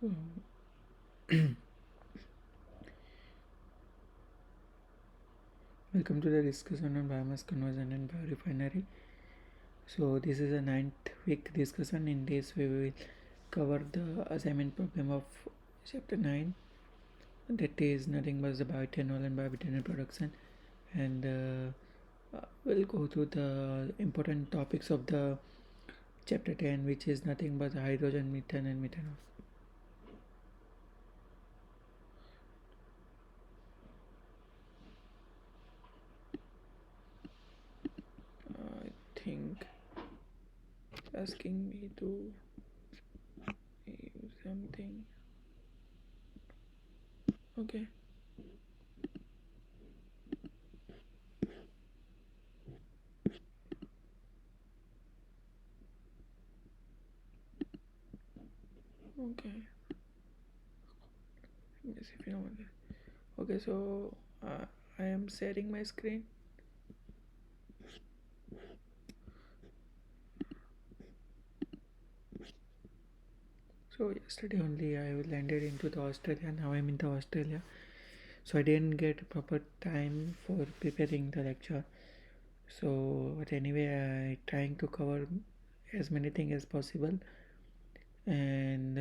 So, welcome to the discussion on biomass conversion and biorefinery. So, this is a ninth week discussion. In this, we will cover the assignment problem of chapter 9, that is nothing but the bioethanol and bioethanol production, and we'll go through the important topics of the chapter 10, which is nothing but hydrogen, methane, and methanol. I think asking me to use something. Okay. Okay. Yes, if you know what. Okay, so I am sharing my screen. So yesterday only I landed into the Australia. Now I'm in the Australia. So I didn't get proper time for preparing the lecture. So but anyway, I trying to cover as many things as possible. And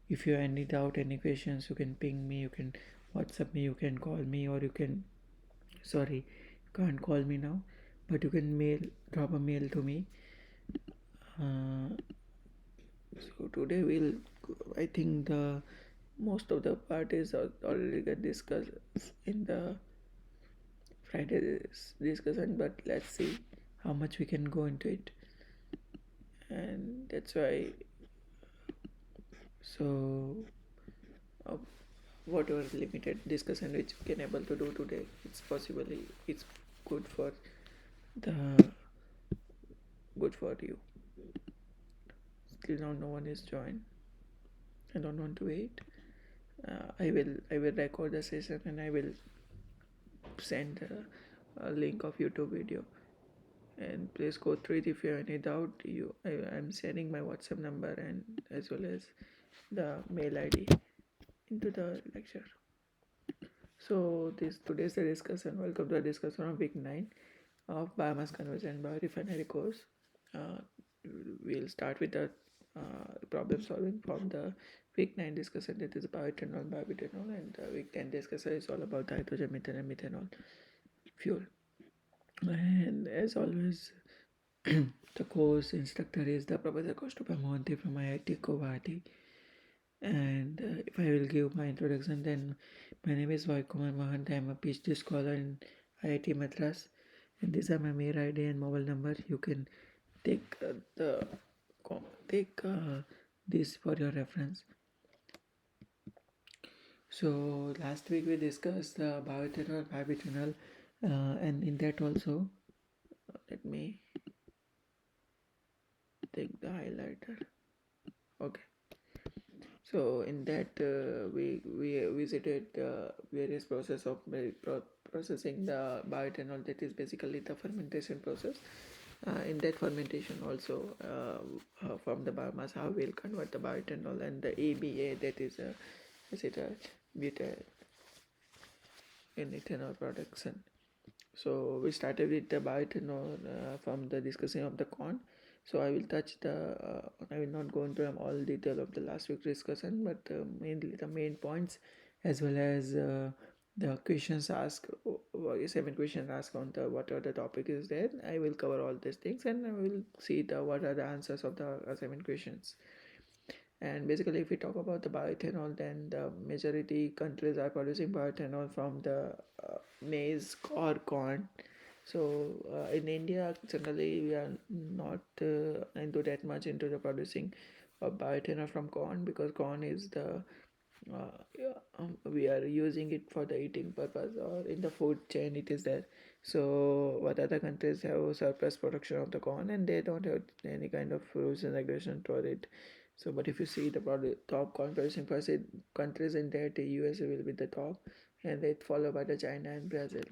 if you any doubt, any questions, you can ping me. You can WhatsApp me. You can call me, or you can. Sorry, you can't call me now, but you can drop a mail to me. So today I think the most of the part is already get discussed in the Friday's discussion, but let's see how much we can go into it, and that's why. So uh, whatever limited discussion which we can able to do today, it's good for the good for you. Still now no one is joined. I don't want to wait. I will record the session and I will send a link of YouTube video, and please go through it. If you have any doubt, I'm sending my WhatsApp number and as well as the mail ID into the lecture. So this today's the discussion. Welcome to the discussion of week 9 of biomass conversion and biorefinery course. uh, we'll start with the problem solving from the week 9 discussion, that is bioethanol, bioethanol, and week 10 discussion is all about hydrogen, methane, and methanol fuel. And as always, the course instructor is the Professor Kaustuba Mohanty from IIT Guwahati. And if I will give my introduction, then my name is Vaikumar Mahant. I am a PhD scholar in IIT Madras, and these are my mail ID and mobile number. You can take this for your reference. So last week we discussed the bioethanol, bioethanol, and in that also, let me take the highlighter. Okay. So in that we visited various process of processing the bioethanol, that is basically the fermentation process. In that fermentation also, from the biomass, how we'll convert the bioethanol and the ABA, that is butyl in ethanol production. So we started with the bioethanol from the discussion of the corn. So I will touch I will not go into all detail of the last week's discussion, but mainly the main points, as well as the questions asked, 7 questions asked on the whatever the topic is there. I will cover all these things, and I will see what are the answers of the 7 questions. And basically, if we talk about the bioethanol, then the majority countries are producing bioethanol from the maize or corn. So in India, generally we are not into that much into the producing of bioethanol from corn, because corn is the we are using it for the eating purpose, or in the food chain it is there. So what other countries have surplus production of the corn, and they don't have any kind of rules and regulation for it. So but if you see the top corn producing countries, in that the USA will be the top, and it followed by the China and Brazil.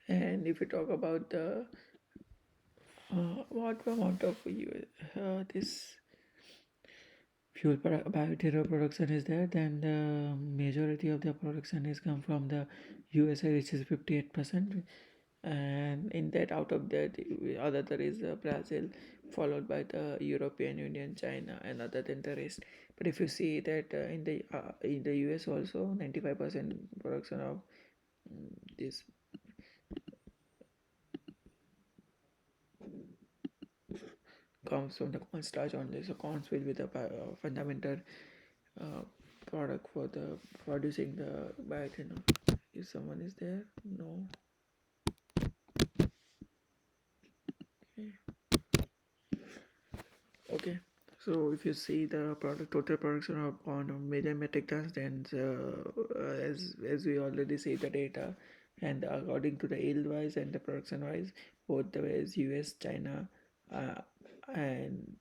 And if you talk about the what amount of this bioethanol production is there, then the majority of the production is come from the USA, which is 58%, and in that, out of that, other there is Brazil, followed by the European Union, China, and other than the rest. But if you see that in the US also, 95% production of this comes from the cornstarch only. So corns will be the fundamental uh, product for the producing the bioethanol. If someone is there, no. Okay. So if you see the product total production of on a million metric tons, then as we already see the data, and according to the yield wise and the production wise, both the ways US, China, uh, and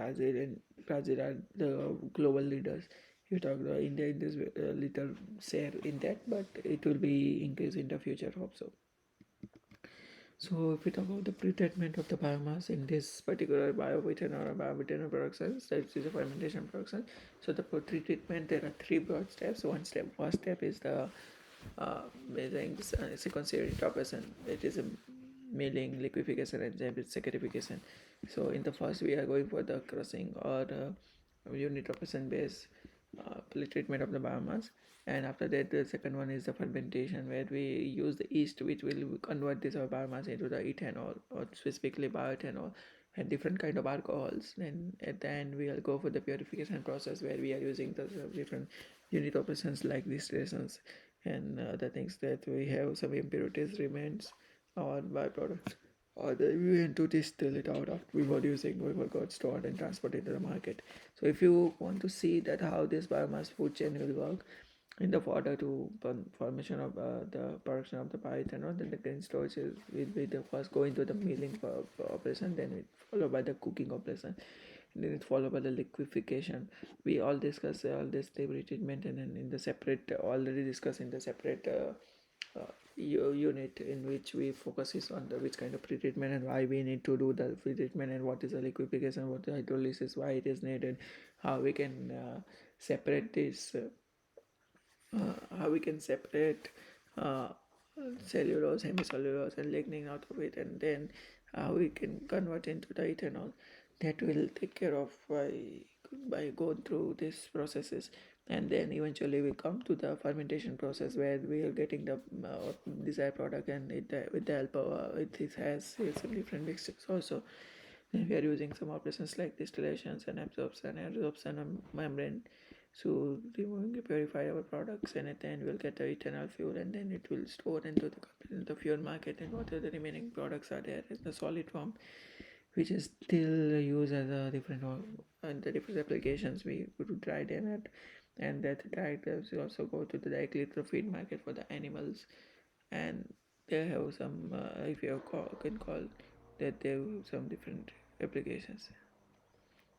Brazil are the global leaders. You talk about India in this little share in that, but it will be increased in the future. Hope so. So if we talk about the pre-treatment of the biomass in this particular bioethanol or bioethanol production, that is a fermentation production. So the pre-treatment, there are three broad steps. First step is the measuring sequential interpretation. It is a milling, liquefaction, and saccharification. So in the first, we are going for the crushing or unit of percent base treatment of the biomass, and after that the second one is the fermentation, where we use the yeast which will convert this biomass into the ethanol or specifically bioethanol and different kind of alcohols. Then at the end we will go for the purification process, where we are using the different unit operations like distillations and other things that we have some impurities remains or byproducts, or the we want to distill it out of before using, before got stored and transported to the market. So if you want to see that how this biomass food chain will work in the further to formation of the production of the bioethanol, then the grain storage will be the first going to the milling operation, then it followed by the cooking operation, and then it followed by the liquefaction. We all discuss all this stability treatment, and then in the separate already discussed in the separate unit in which we focus is on the which kind of pre-treatment and why we need to do the pre-treatment, and what is the liquefaction, what the hydrolysis, why it is needed, how we can separate this how we can separate uh, cellulose, hemicellulose, and lignin out of it, and then how we can convert into the ethanol. That will take care of by going through these processes, and then eventually we come to the fermentation process, where we are getting the desired product, and with the help of it has some different mixtures also. And we are using some operations like distillations and absorption on membrane. So removing purify our products, and at the end we'll get the ethanol fuel, and then it will store into the fuel market, and what are the remaining products are there in the solid form, which is still used as a different and the different applications we would try them at, and that dried grapes will also go to the directly to the feed market for the animals, and they have some if you can call that they have some different applications.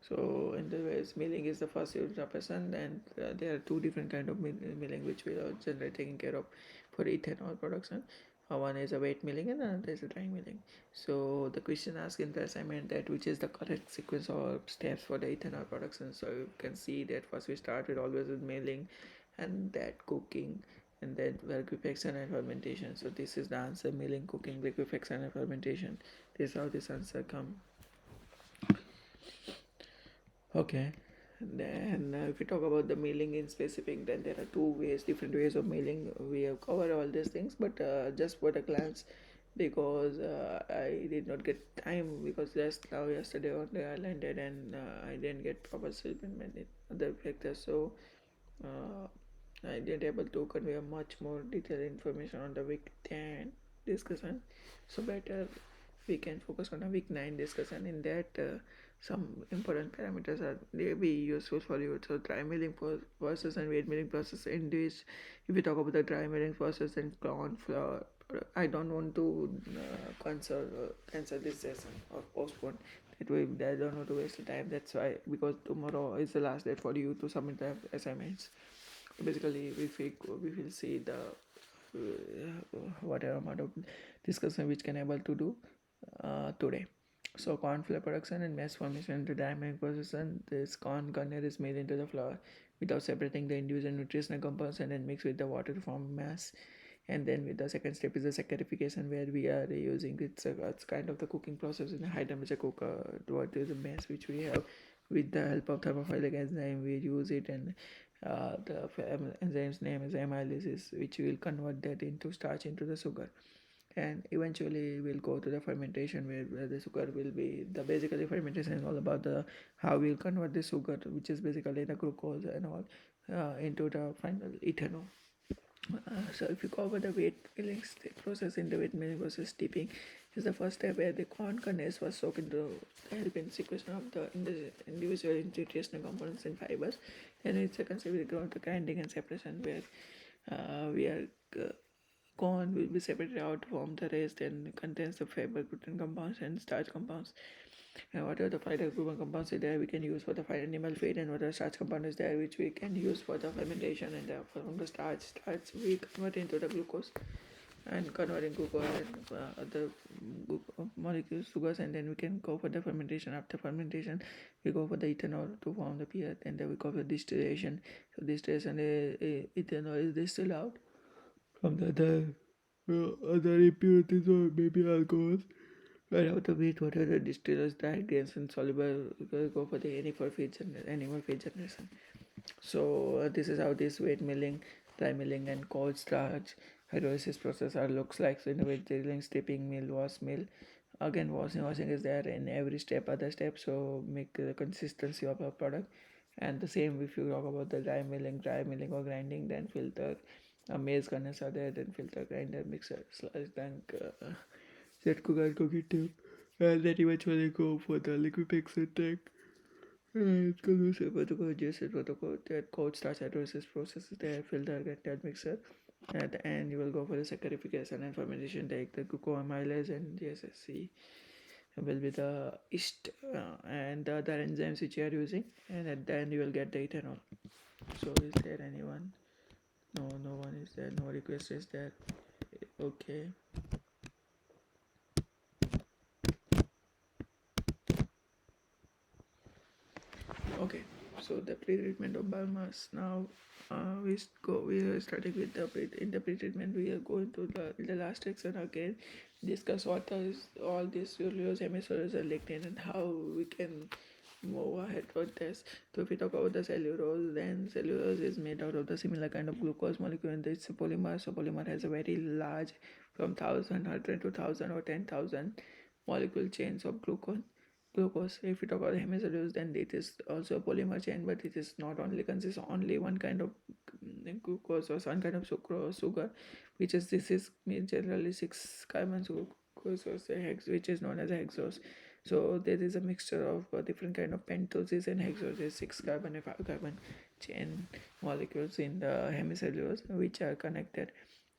So in the ways, milling is the first unit of person, and there are two different kind of milling which we are generally taking care of for ethanol production. One is a wet milling and another is a dry milling. So the question asked in the assignment that which is the correct sequence or steps for the ethanol production. So you can see that first we start with always with milling, and that cooking, and then liquefaction and fermentation. So this is the answer: milling, cooking, liquefaction, and fermentation. This is how this answer come. Okay. Then if we talk about the milling in specific, then there are different ways of milling. We have covered all these things, but just for the glance, because I did not get time, because just now yesterday only I landed, and I didn't get proper sleep and many other factors. So uh, I didn't able to convey much more detailed information on the week 10 discussion. So better we can focus on a week 9 discussion. In that, some important parameters are they be useful for you. So dry milling process and wet milling process. In this, if we talk about the dry milling process and corn flour, I don't want to cancel this session or postpone. That way, I don't want to waste the time. That's why, because tomorrow is the last date for you to submit the assignments. Basically, we will see the whatever amount of discussion which can able to do today. So corn flour production and mass formation into dynamic process, and this corn kernel is made into the flour without separating the individual nutritional compounds and then mixed with the water to form mass. And then with the second step is the saccharification, where we are using it's kind of the cooking process in a high temperature cooker. What is the mass which we have with the help of thermophilic enzyme we use it, and the enzyme's name is amylases, which will convert that into starch into the sugar. And eventually we'll go to the fermentation, where the sugar will be the basically fermentation is all about the how we'll convert the sugar, which is basically the glucose and all, into the final ethanol. So if you go over the weight milling process, in the weight milling process, steeping is the first step, where the corn kernels was soaked into the helping sequestration of the individual nutritional components and fibers. Then it's second step is the grinding and separation, where we are corn will be separated out from the rest and contains the fiber gluten compounds and starch compounds. And whatever the fiber gluten compounds is there, we can use for the animal feed, and whatever starch compound is there, which we can use for the fermentation, and from the starch we convert into the glucose, and converting glucose and other molecules, sugars, and then we can go for the fermentation. After fermentation, we go for the ethanol to form the pert, and then we go for distillation. So distillation, ethanol is distilled out from the other impurities or maybe alcohols. Right out of it, whatever the distillers, diagrams, and soluble, go for the animal feed generation. So this is how this weight milling, dry milling, and cold starch hydrolysis process looks like. So in the weight drilling, steeping mill, wash mill. Again, washing is there in every step, other step. So make the consistency of a product. And the same if you talk about the dry milling or grinding, then filter, maize kernels are there, then filter, grinder, mixer, slice, tank, set cooker, cookie tube, and then eventually go for the liquid mixer tank. It's going to say protocol, just protocol, that code starts hydrolysis process is there, filter, get that mixer. At the end, you will go for the saccharification and fermentation, take the glucoamylase and GSSC will be the yeast and the other enzymes which you are using, and at the end you will get the ethanol. So is there anyone? No, no one is there, no request is there. Okay. Okay, so the pre-treatment of biomass. Now we are starting with the in the pre-treatment. We are going to the last section again, discuss what is all this cellulose, hemicellulose, and lignin, and how we can move ahead with this. So if we talk about the cellulose, then cellulose is made out of the similar kind of glucose molecule, and it's a polymer. So polymer has a very large, from 1,000 to 1,000 or 10,000 molecule chains of glucose. If we talk about hemicellulose, then it is also a polymer chain, but it is not only consists only one kind of glucose or some kind of sugar, which is this is generally 6 carbon glucose, or which is known as hexose. So there is a mixture of different kind of pentoses and hexoses, 6 carbon and 5 carbon chain molecules in the hemicellulose, which are connected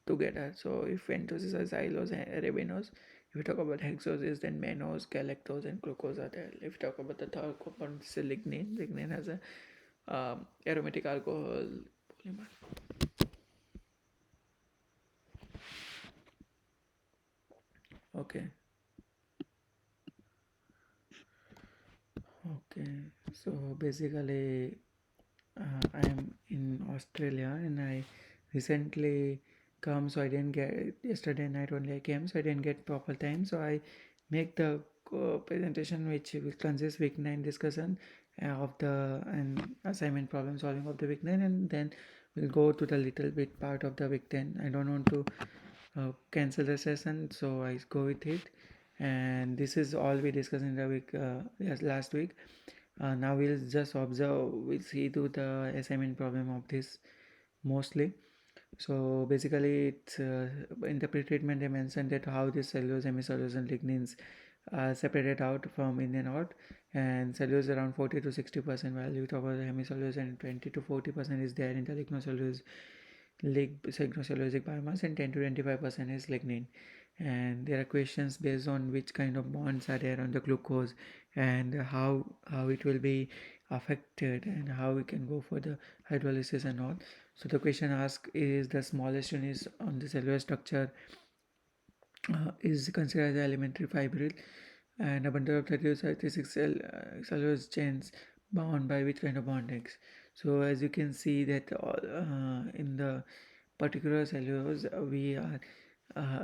together. So if pentoses are xylose and arabinose, if you talk about hexoses, then mannose, galactose, and glucose are there. If you talk about the third compound, it's lignin. Lignin has a aromatic alcohol polymer. Okay. Okay. So basically, I am in Australia, and I recently come, so I didn't get yesterday night only I came, so I didn't get proper time. So I make the presentation which will consist week 9 discussion of the and assignment problem solving of the week 9, and then we'll go to the little bit part of the week 10. I don't want to cancel the session, so I go with it. And this is all we discussed in the week last week. Now we'll just observe, we'll see to the assignment problem of this mostly. So basically, it's in the pre-treatment they mentioned that how this cellulose, hemicellulose, and lignins are separated out from in and out, and cellulose around 40 to 60% value of the hemicellulose, and 20 to 40% is there in the lignocellulose, lignocellulosic biomass, and 10 to 25% is lignin. And there are questions based on which kind of bonds are there on the glucose, and how it will be affected, and how we can go for the hydrolysis and all. So the question asked is the smallest unit on the cellular structure is considered as elementary fibril. and a bundle of 36 cellulose chains bound by which kind of bondings. So as you can see that in the particular cellulose we are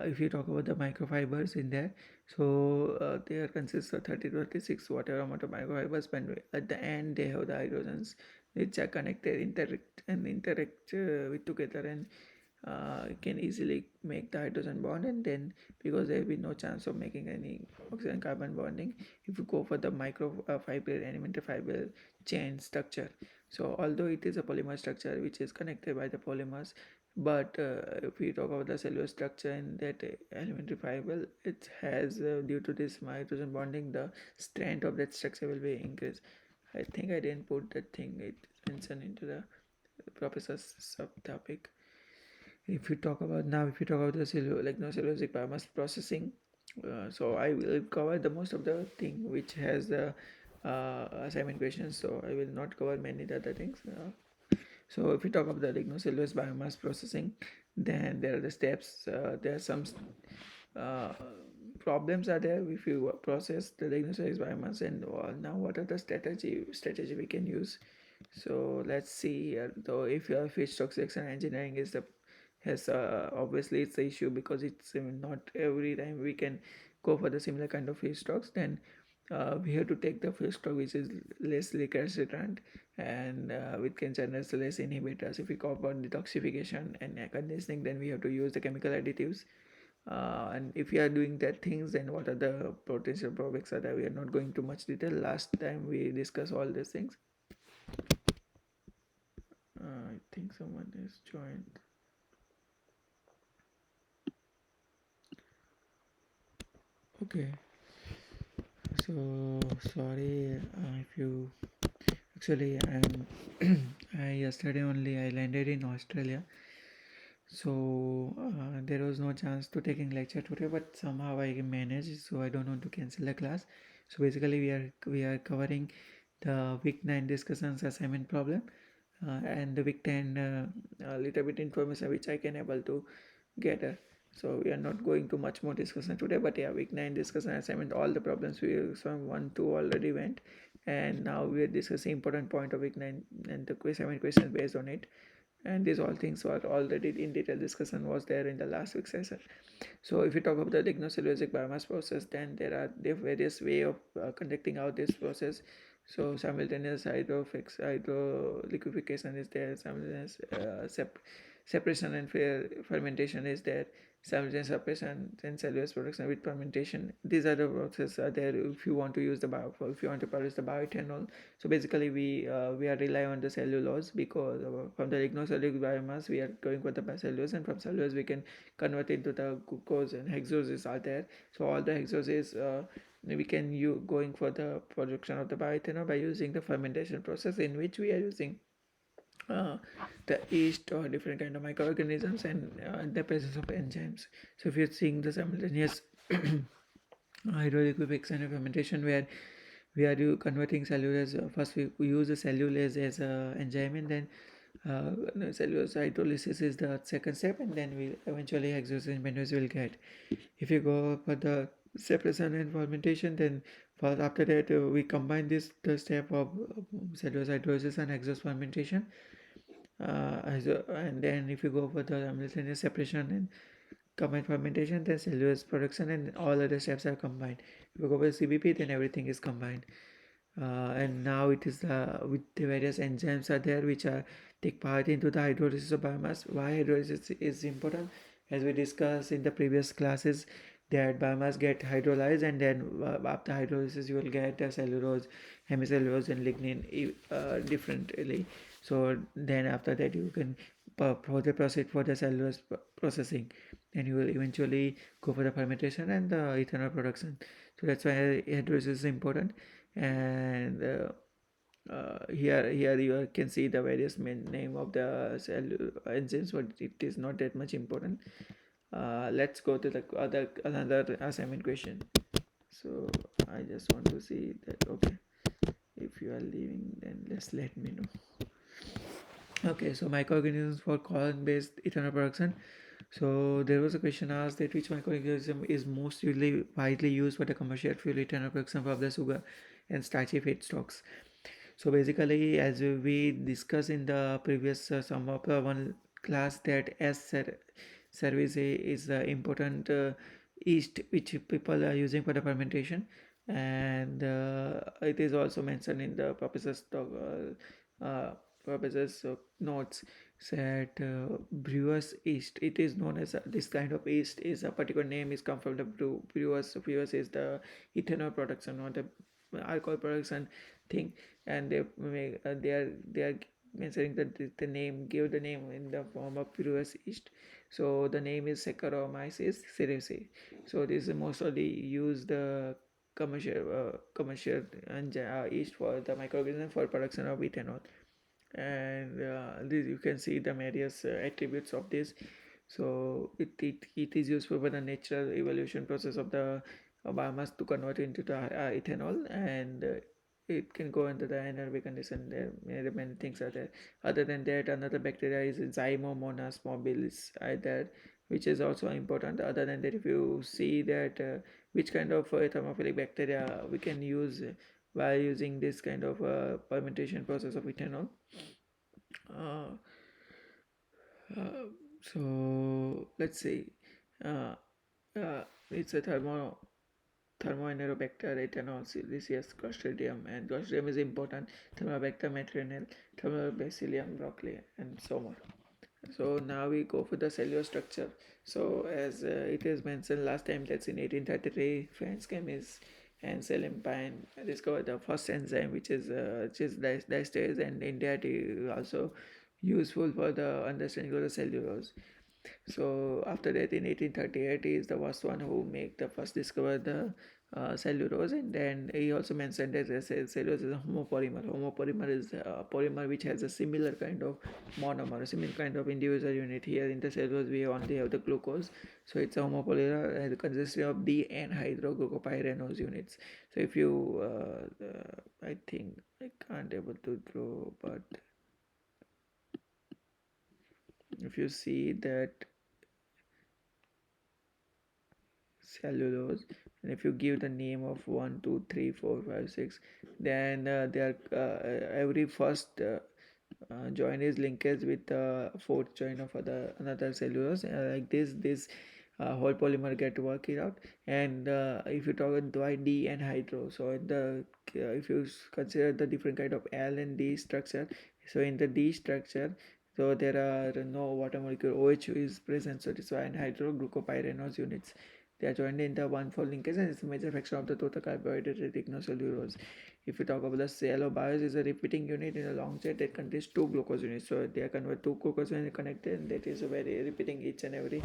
if you talk about the microfibers in there, so they consists of 30 to 36 whatever amount of microfibers, but at the end they have the hydrogens which are connected, interact with together, and can easily make the hydrogen bond, and then because there will be no chance of making any oxygen carbon bonding if you go for the microfiber elementary fiber chain structure. So although it is a polymer structure which is connected by the polymers, but if we talk about the cellular structure in that elementary fiber, it has due to this hydrogen bonding the strength of that structure will be increased. I think I didn't put that thing it mentioned into the professor's subtopic. If you talk about the cellulosic biomass processing, so I will cover the most of the thing which has the assignment questions, so I will not cover many other things. So if we talk about the lignocellulose biomass processing, then there are the steps. There are some uh, problems are there if you process the lignocellulose biomass, and now what are the strategy we can use. So let's see here. Though if your feedstock selection engineering is the has obviously it's the issue because it's not every time we can go for the similar kind of feedstocks. Then we have to take the feedstock which is less recalcitrant and which can generate less inhibitors. If we go about detoxification and conditioning, then we have to use the chemical additives. And if we are doing that things, then what are the potential drawbacks are there? We are not going to much detail. Last time we discussed all these things. I think someone has joined. Okay, so sorry if you actually I yesterday only I landed in Australia, so there was no chance to taking lecture today, but somehow I managed, so I don't want to cancel the class. So basically we are covering the week 9 discussions assignment problem, and the week 10 a little bit information which I can able to gather. So we are not going to much more discussion today, but yeah, week 9 discussion assignment, all the problems we some 1 2 already went, and now we are discussing important point of week 9 and the assignment questions based on it. And these all things were already in detail discussion was there in the last week session. So if you talk about the lignocellulosic biomass process, then there are various way of conducting out this process. So simultaneous hydroliquefaction is there, simultaneous separation and fermentation is there, simultaneous separation and cellulose production with fermentation. These are the processes are there if you want to use the if you want to produce the bioethanol. So basically we are relying on the cellulose because from the lignocellulosic biomass we are going for the cellulose, and from cellulose we can convert into the glucose, and hexoses are there. So all the hexoses we can use going for the production of the bioethanol by using the fermentation process in which we are using uh, the yeast or different kind of microorganisms and the presence of enzymes. So if you're seeing the simultaneous hydroliquefaction and fermentation where we are converting cellulose, first we use the cellulose as a enzyme, and then cellulose hydrolysis is the second step, and then we eventually hexose and pentose will get. If you go for the separation and fermentation, then after that we combine this the step of cellulose hydrolysis and hexose fermentation, and then if you go for the simultaneous separation and combined fermentation, then cellulose production and all other steps are combined. If you go for CBP, then everything is combined. And now it is with the various enzymes are there which are take part into the hydrolysis of biomass. Why hydrolysis is important? As we discussed in the previous classes, that biomass get hydrolyzed, and then after hydrolysis you will get cellulose, hemicellulose and lignin differently. So then after that you can further proceed for the cellulose processing, and you will eventually go for the fermentation and the ethanol production. So that's why hydrolysis is important. And here you can see the various name of the cell enzymes, but it is not that much important. Let's go to the another assignment question. So I just want to see that. Okay, if you are leaving, then just let me know. Okay, so microorganisms for colon based ethanol production. So there was a question asked that which microorganism is most widely used for the commercial fuel ethanol production of the sugar and starchy feedstocks. So basically, as we discussed in the previous some of the one class, that cerevisiae is the important yeast which people are using for the fermentation, and it is also mentioned in the professor's notes that brewers yeast. It is known as this kind of yeast is a particular name is come from the brewers. Brewers is the ethanol production or the alcohol production thing, and they are mentioning that the name give the name in the form of brewers yeast. So the name is Saccharomyces cerevisiae. So this is mostly used the commercial and yeast for the microorganism for production of ethanol. And this, you can see the various attributes of this. So it is useful for the natural evolution process of the biomass to convert into the ethanol, and it can go into the anaerobic condition. Many things are there. Other than that, another bacteria is Zymomonas mobilis there, which is also important. Other than that, if you see that which kind of thermophilic bacteria we can use while using this kind of fermentation process of ethanol. uh, uh, so let's see. Uh, it's a thermoanerobacter, retinol, silicious, clostridium, and clostridium is important. Thermobacter maternal, thermobacillium broccoli, and so on. So now we go for the cellular structure. So as it is mentioned last time, that's in 1833, French chemist and Pine discovered the first enzyme, which is diastase, and India it is also useful for the understanding of the cellulose. So after that, in 1838, he is the first one who make the first discover the cellulose, and then he also mentioned that cellulose is a homopolymer. Homopolymer is a polymer which has a similar kind of monomer, a similar kind of individual unit. Here in the cellulose, we only have the glucose, so it's a homopolymer and consisting of D and hydroglucopyranose units. So if you, I think I can't able to draw, but if you see that cellulose, and if you give the name of 1 2 3 4 5 6, then they are every first join is linkage with the fourth join of another cellulose, like this whole polymer get work it out. And if you talk about D and hydro, so if you consider the different kind of L and D structure, so in the D structure, so there are no water molecule, OH is present, so this is why and hydroglucopyranose units, they are joined in the one fold linkage, and it's a major fraction of the total carbohydrate lignocellulose. If you talk about the cell of BIOS, is a repeating unit in a long chain that contains two glucose units. So they are convert two glucose units connected, and that is a very repeating each and every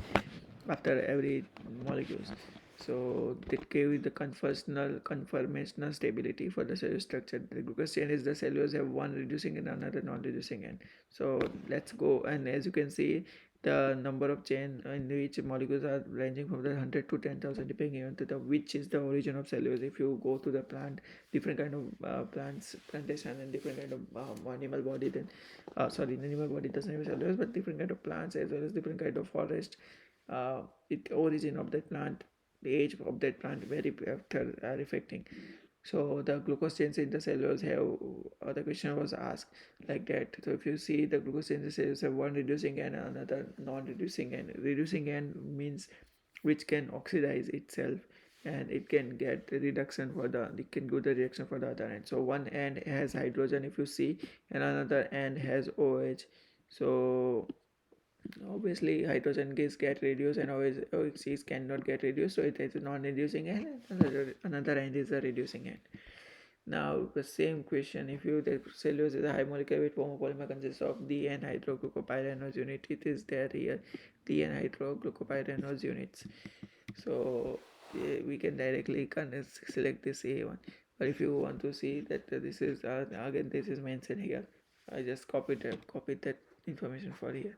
after every molecules. So that gave the conformational stability for the cell structure. The glucose chain is the cellulose have one reducing and another non-reducing end. So let's go, and as you can see, the number of chain in which molecules are ranging from the 100 to 10,000 depending on to the which is the origin of cellulose. If you go to the plant, different kind of plantation and different kind of animal body, then animal body doesn't have cellulose, but different kind of plants as well as different kind of forest, it origin of that plant, the age of that plant very factor are affecting. So the glucose chains in the cellulose have, the question was asked like that. So if you see the glucose chains in the cellulose have one reducing and another non-reducing end. Reducing end means which can oxidize itself, and it can get reduction for the, it can do the reaction for the other end. So one end has hydrogen if you see, and another end has OH. So obviously hydrogen gas get reduced and always OXs cannot get reduced, so it is a non-reducing end, and another end is a reducing end. Now the same question, if you the cellulose is a high molecular weight homopolymer consists of D and hydroglucopyranose unit, it is there here, D and hydroglucopyranose units. So we can directly select this A1, but if you want to see that this is again this is mentioned here, I just copied that information for here.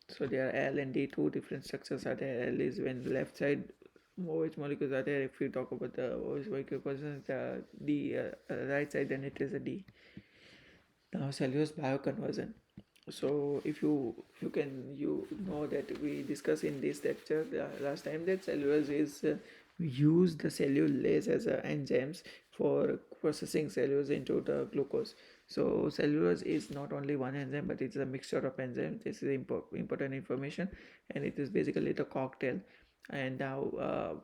So there are L and D, two different structures are there. L is when left side OH molecules are there. If you talk about the OH molecule position, the D right side, then it is a D. Now cellulose bioconversion. So if you know that we discussed in this lecture last time that cellulose is we use the cellulase as a enzymes for processing cellulose into the glucose. So cellulose is not only one enzyme, but it's a mixture of enzymes. This is important information, and it is basically the cocktail. And now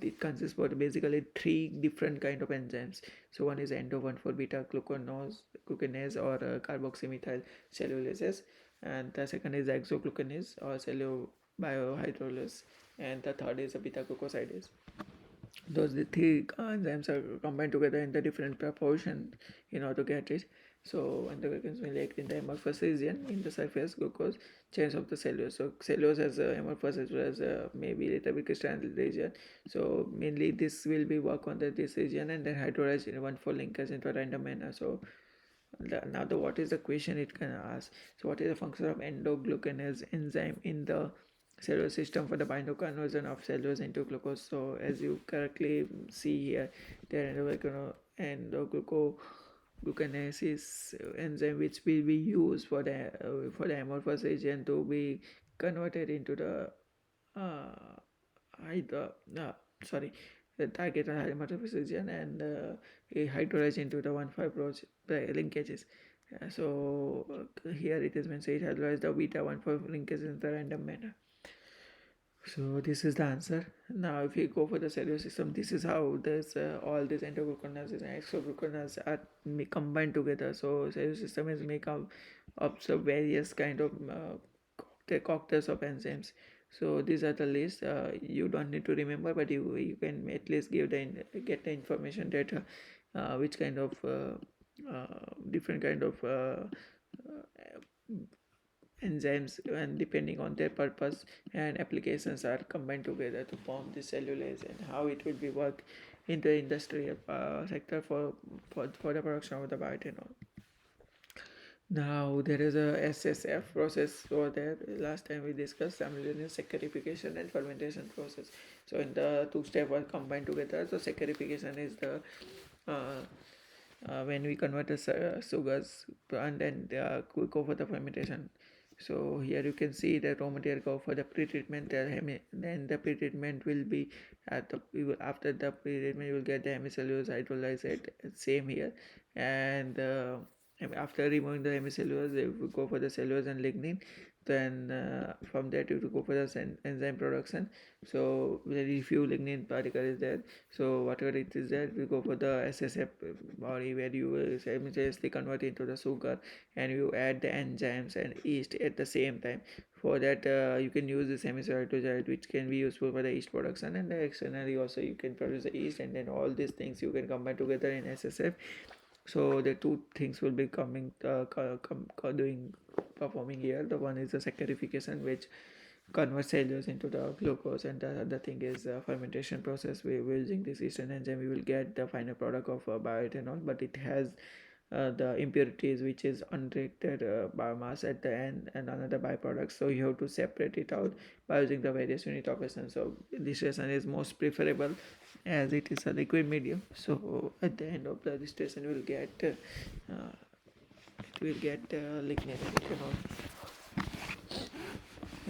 it consists of basically three different kind of enzymes. So one is endo, one for beta glucanase or carboxymethyl cellulases, and the second is exoglucanase or cellulobiohydrolase, and the third is a beta glucosidase. Those the three enzymes are combined together in the different proportion in order to get it. So and the glucans will act in the amorphous region in the surface glucose chains of the cellulose. So cellulose has a amorphous as well as maybe little bit crystalline region. So mainly this will be work on this region and then hydrolyze in one for linkage into a random manner. So now the what is the question it can ask. So what is the function of endoglucanase enzyme in the cellular system for the binder conversion of cellulose into glucose? So as you correctly see here, the endoglucanase is enzyme which will be used for the amorphous agent to be converted into the hydro sorry the target amorphous agent and hydrolyzed into the 1,5 linkages. So here it is mentioned it hydrolyzed the beta 1,5 linkages in the random manner. So this is the answer. Now if you go for the cellular system, this is how this all these endoglucanases and exoglucanases are combined together. So cellular system is make up of some various kind of cocktails of enzymes. So these are the list. You don't need to remember, but you can at least get the information that which kind of different kind of enzymes and depending on their purpose and applications are combined together to form the cellulase and how it will be worked in the industrial sector for the production of the bioethanol. Now there is a SSF process over there. Last time we discussed simultaneous saccharification and fermentation process. So in the two steps are combined together. So saccharification is the when we convert the sugars and then we go for the fermentation. So here you can see the raw material go for the pre-treatment. Then the pre-treatment will be after the pre-treatment you will get the hemicellulose hydrolyzed. Same here, and after removing the hemicellulose, they will go for the cellulose and lignin. Then from that you will go for the enzyme production. So very few lignin particle is there. So whatever it is there, we go for the SSF body where you will simultaneously convert into the sugar and you add the enzymes and yeast at the same time. For that you can use the semi-hydroxide which can be useful for the yeast production, and externally also you can produce the yeast, and then all these things you can combine together in SSF. So the two things will be coming doing performing here. The one is the saccharification which converts cellulose into the glucose, and the other thing is fermentation process. We using this eastern enzyme we will get the final product of bioethanol, but it has the impurities which is unreacted biomass at the end and another byproduct. So you have to separate it out by using the various unit operations. So distillation is most preferable as it is a liquid medium. So at the end of the distillation you will get lignin and ethanol.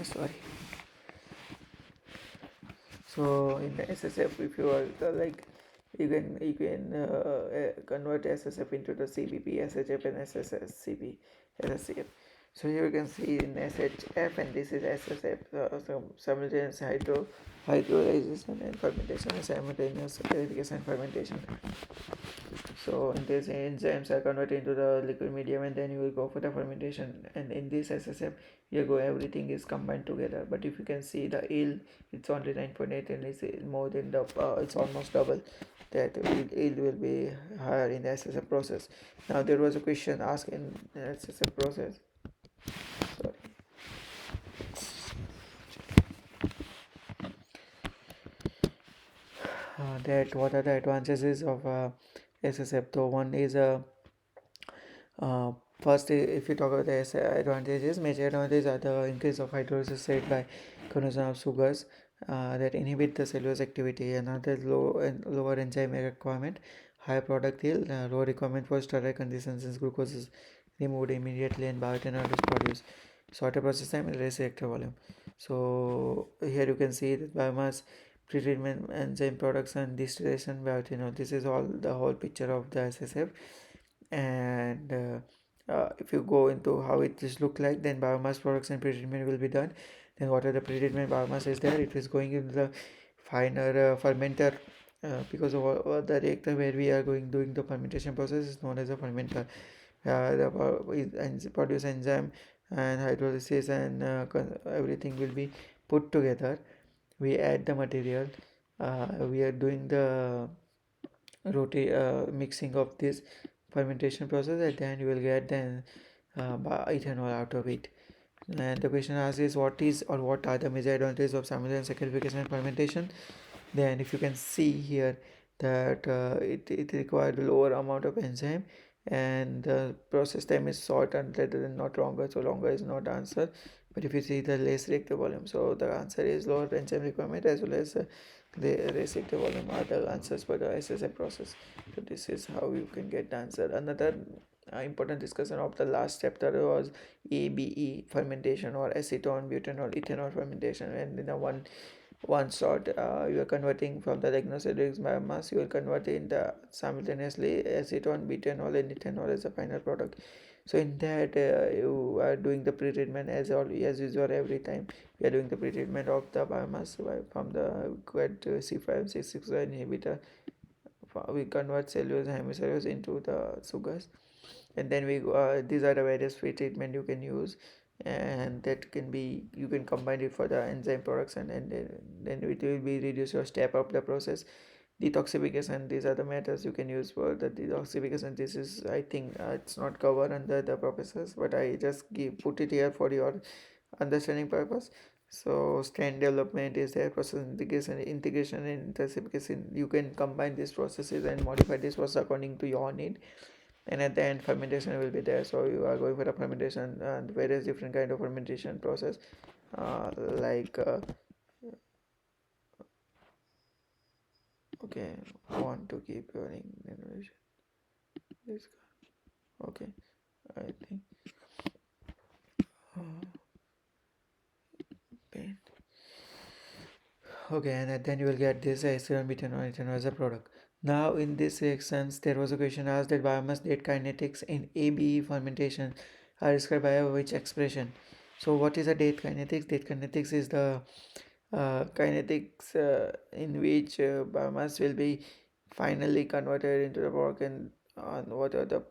Sorry. So in the SSF, if you are like you can convert SSF into the CBP, SHF, and SSCP, SSCF. So here you can see in SHF, and this is SSF, simultaneous hydrolyzation and fermentation, and simultaneous purification and fermentation. So in this enzymes are converted into the liquid medium, and then you will go for the fermentation. And in this SSF, everything is combined together. But if you can see the yield, it's only 9.8, and it's more than the it's almost double that yield will be higher in the SSF process. Now there was a question asked in the SSF process. Sorry. That what are the advantages of SSF? So one is first, if you talk about the advantages, major advantages are the increase of hydrolysis rate by conversion of sugars that inhibit the cellulose activity. Another lower enzyme requirement, higher product yield, lower requirement for sterile conditions since glucose is removed immediately and bioethanol is produced. Shorter process time and less reactor volume. So here you can see that biomass, pretreatment, enzyme production, distillation, bioethanol. This is all the whole picture of the SSF. And if you go into how it just look like, then biomass production pretreatment will be done. Then what are the pretreatment biomass is there, it is going into the finer fermenter, because of all the reactor where we are going doing the fermentation process is known as a fermenter. The produce enzyme and hydrolysis and everything will be put together. We add the material, we are doing the mixing of this fermentation process. At the end you will get then ethanol out of it. And the question asked is, what is or what are the major advantages of simultaneous saccharification and fermentation? Then if you can see here that it required lower amount of enzyme, and the process time is short and rather than not longer, so longer is not answer. But if you see the less reactive volume, so the answer is lower enzyme requirement as well as the less reactive volume are the answers for the SSI process. So this is how you can get the answer. Another important discussion of the last chapter was ABE fermentation, or acetone, butanol, ethanol fermentation. And in a one shot, you are converting from the lignocellulose biomass, you will convert in the simultaneously acetone, butanol and ethanol as a final product. So in that you are doing the pre-treatment as usual. Every time we are doing the pre-treatment of the biomass from the quad C5 6 inhibitor. We convert cellulose and hemicellulose into the sugars, and then these are the various free treatment you can use, and that can be, you can combine it for the enzyme production, and then it will be reduce your step up the process. Detoxification, these are the methods you can use for the detoxification. This is, I think, it's not covered under the professors, but I just put it here for your understanding purpose. So strand development is there, process integration and intensification. You can combine these processes and modify this process according to your need. And at the end fermentation will be there, so you are going for the fermentation and various different kind of fermentation process, like okay, want to keep running generation this okay, I think paint. Okay, and then you will get this acetone, butanol, ethanol as a product. Now in this sections there was a question asked that biomass date kinetics in ABE fermentation are described by which expression. So what is a date kinetics? Date kinetics is the kinetics in which biomass will be finally converted into the work, and whatever the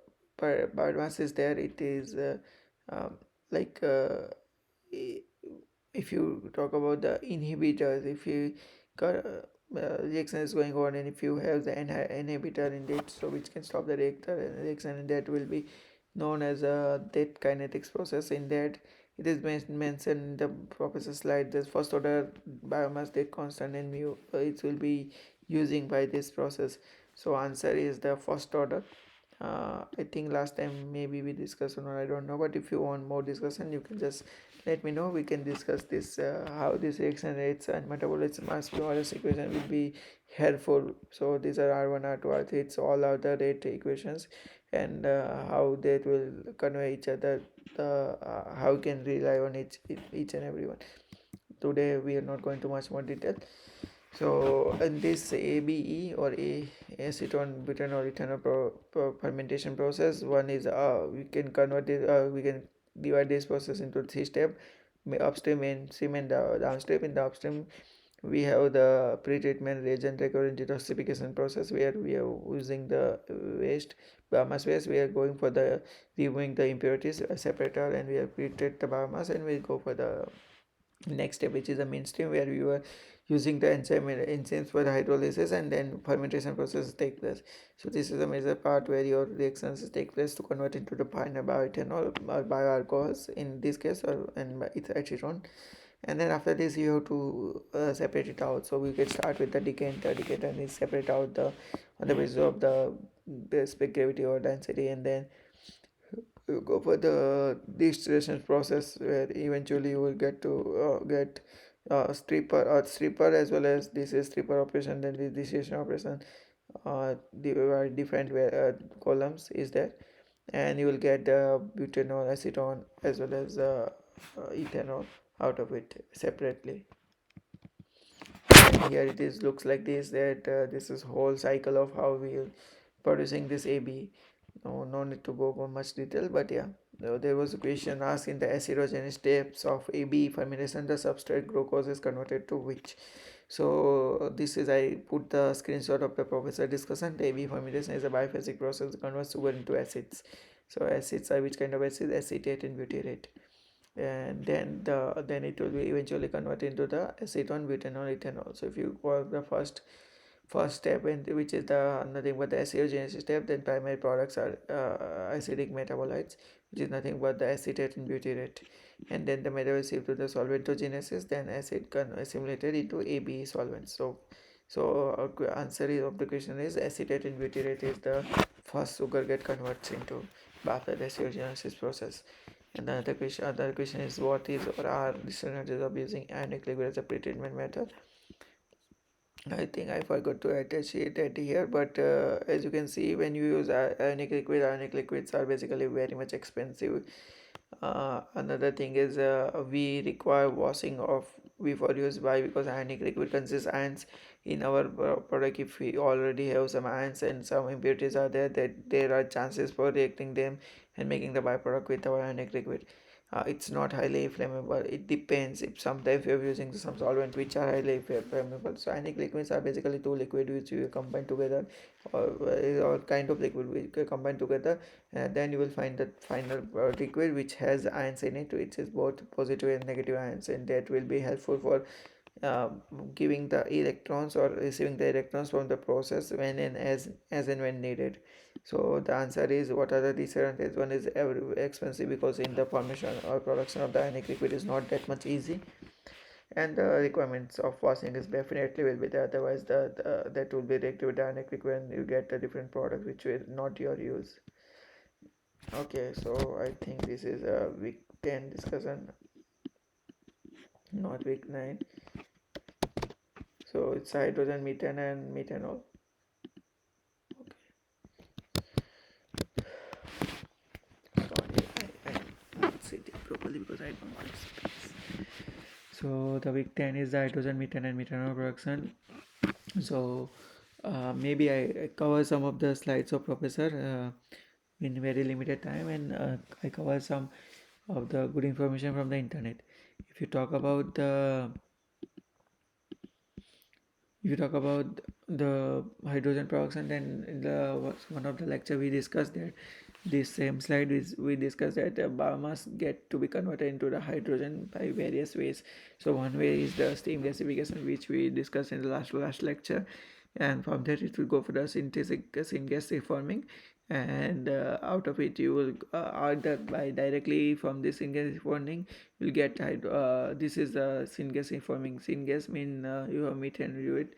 biomass is there, it is um, like if you talk about the inhibitors, if you reaction is going on, and if you have the inhibitor in it, so which can stop the reactor reaction, and that will be known as a that kinetics process. In that it is mentioned in the professor slide, this first order biomass date constant and mu it will be using by this process. So answer is the first order. I think last time maybe we discussed or not, I don't know, but if you want more discussion you can just let me know. We can discuss this how this reaction rates and metabolism mass Biorefinary equation will be helpful. So these are R1, R2, R3, it's all are the rate equations, and how they will convey each other, the how you can rely on each and every one. Today we are not going to much more detail. So in this ABE or acetone, butanol, ethanol fermentation process, one is we can convert it, we can divide this process into three steps: upstream, mainstream, and downstream. In the upstream, we have the pre-treatment reagent recurrent detoxification process, where we are using the waste, biomass waste. We are going for the removing the impurities, separator, and we have pre-treat the biomass, and we go for the next step, which is the mainstream, where we were using the enzymes for the hydrolysis, and then fermentation process take place. So this is a major part where your reactions take place to convert into the final bioethanol or bioalcohols in this case, or and it's acetone. And then after this you have to separate it out. So we can start with the decanter. Decanter is separate out the on the basis of the specific gravity or density, and then you go for the distillation process, where eventually you will get to get stripper as well as this is stripper operation, then the distillation operation. Different columns is there. and you will get butanol, acetone, as well as ethanol out of it separately. And here it is looks like this, that this is whole cycle of how we are producing this AB. No need to go for much detail, but yeah, there was a question asked: in the acidogenous steps of AB fermentation, the substrate glucose is converted to which? So this is, I put the screenshot of the professor discussion. The AB fermentation is a biphasic process that converts sugar into acids. So acids are which kind of acids? Acetate and butyrate. And then it will be eventually converted into the acetone, butanol, ethanol. So if you go the first step, and which is the nothing but the acidogenesis step, then primary products are acidic metabolites, which is nothing but the acetate and butyrate. And then the metal is shipped to the solventogenesis, then acid assimilated into AB solvents. So answer of the question is acetate and butyrate is the first sugar get converts into after the acidogenesis process. And the other question is, what is or are disadvantages of using ionic liquid as a pretreatment method? I think I forgot to attach it here, but as you can see, when you use ionic liquids are basically very much expensive. Another thing is we require washing of before use. Why? Because ionic liquid consists ions in our product. If we already have some ions and some impurities are there, that there are chances for reacting them and making the byproduct with our ionic liquid. It's not highly flammable. It depends. If sometimes you're using some solvent which are highly flammable. So ionic liquids are basically two liquid which you combine together, or kind of liquid which combine together, and then you will find the final liquid which has ions in it, which is both positive and negative ions, and that will be helpful for uh, giving the electrons or receiving the electrons from the process when and as and when needed. So the answer is, what are the disadvantages? One is expensive, because in the formation or production of the ionic liquid is not that much easy, and the requirements of washing is definitely will be there. Otherwise, that will be reactive with the ionic liquid and you get a different product which will not your use. Okay, so I think this is a week 10 discussion, not week 9. So it's hydrogen, methane, and methanol. Sorry, I'm not sitting properly because I don't want space. So the week 10 is the hydrogen, methane, and methanol production. So maybe I cover some of the slides of professor in very limited time, and I cover some of the good information from the internet. If you talk about the if you talk about the hydrogen production, then in the one of the lecture we discussed that this same slide is we discussed that biomass get to be converted into the hydrogen by various ways. So one way is the steam gasification, which we discussed in the last lecture, and from that it will go for the synthetic syngas reforming, and out of it you will either by directly from this syngas reforming you'll get this is the syngas reforming. Syngas mean you have methane with it.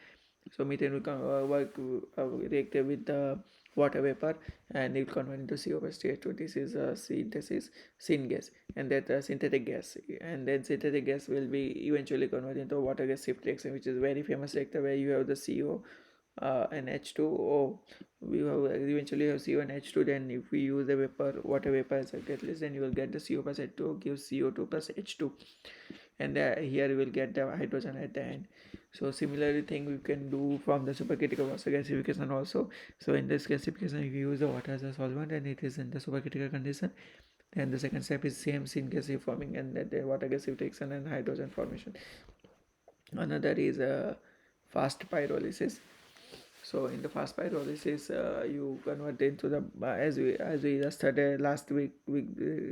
So methane will work react with the water vapor, and it will convert into CO plus CH2. This is a synthesis syngas, and that synthetic gas, and then synthetic gas will be eventually converted into water gas shift reaction, which is very famous reactor where you have the CO and H2O. We have eventually have CO and H2. Then if we use the water vapor as a catalyst, then you will get the CO plus H2O gives CO2 plus H2, and here you will get the hydrogen at the end. So similarly thing we can do from the supercritical water gasification also. So in this gasification, if you use the water as a solvent and it is in the supercritical condition, then the second step is same syngas forming, and that the water gasification and hydrogen formation. Another is fast pyrolysis. So in the fast pyrolysis, you convert into the as we just studied last week, we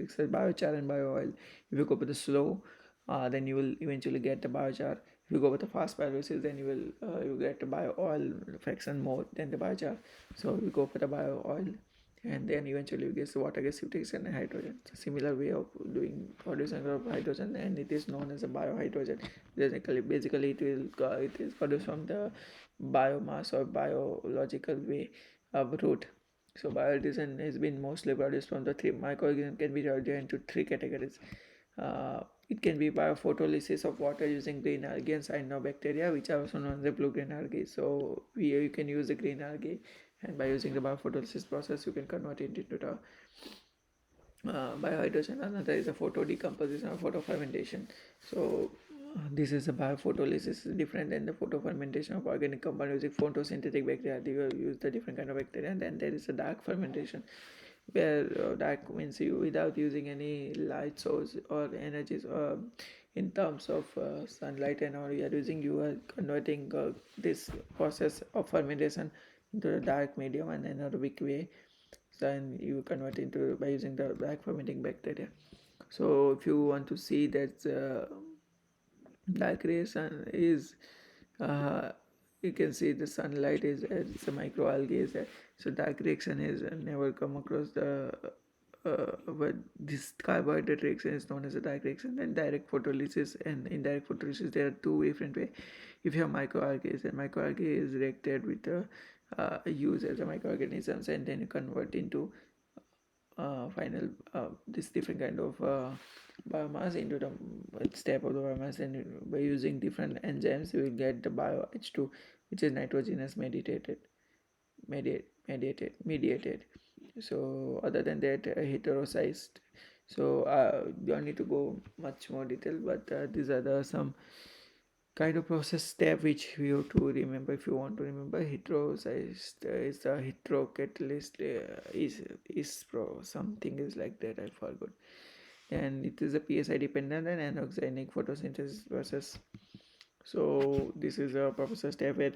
said biochar and bio oil. If you go with the slow, then you will eventually get the biochar. If you go with the fast pyrolysis, then you get the bio oil fraction more than the biochar. So you go for the bio oil, and then eventually you get the water gasification and hydrogen. It's a similar way of doing production of hydrogen, and it is known as a biohydrogen. Basically it is produced from the biomass or biological way of root. So biodiesel has been mostly produced from the three microorganisms, can be divided into three categories. It can be biophotolysis of water using green algae and cyanobacteria, which are also known as the blue green algae. So you can use the green algae and by using the biophotolysis process you can convert it into the biohydrogen. Another is a photo decomposition or photo fermentation. So this is a biophotolysis is different than the photo fermentation of organic compound using photosynthetic bacteria. They will use the different kind of bacteria. And then there is a dark fermentation, where dark means you without using any light source or energies in terms of sunlight and all you are converting this process of fermentation into a dark medium and anaerobic way. Then you convert into by using the black fermenting bacteria. So if you want to see that dark radiation is you can see the sunlight is it's a microalgae is there. So dark reaction is never come across the but this carbohydrate reaction is known as a direct reaction. And direct photolysis and indirect photolysis, there are two different way. If you have microalgae, and microalgae is reacted with use as a microorganisms, and then you convert into final this different kind of biomass into the step of the biomass, and by using different enzymes you will get the bio H2, which is nitrogenous mediated. So other than that, heterosized. So don't need to go much more detail, but these are the some kind of process step which you have to remember if you want to remember. Heterosized is a heterocatalyst is pro something is like that, I forgot. And it is a PSI dependent and anoxenic photosynthesis process. So this is a process step where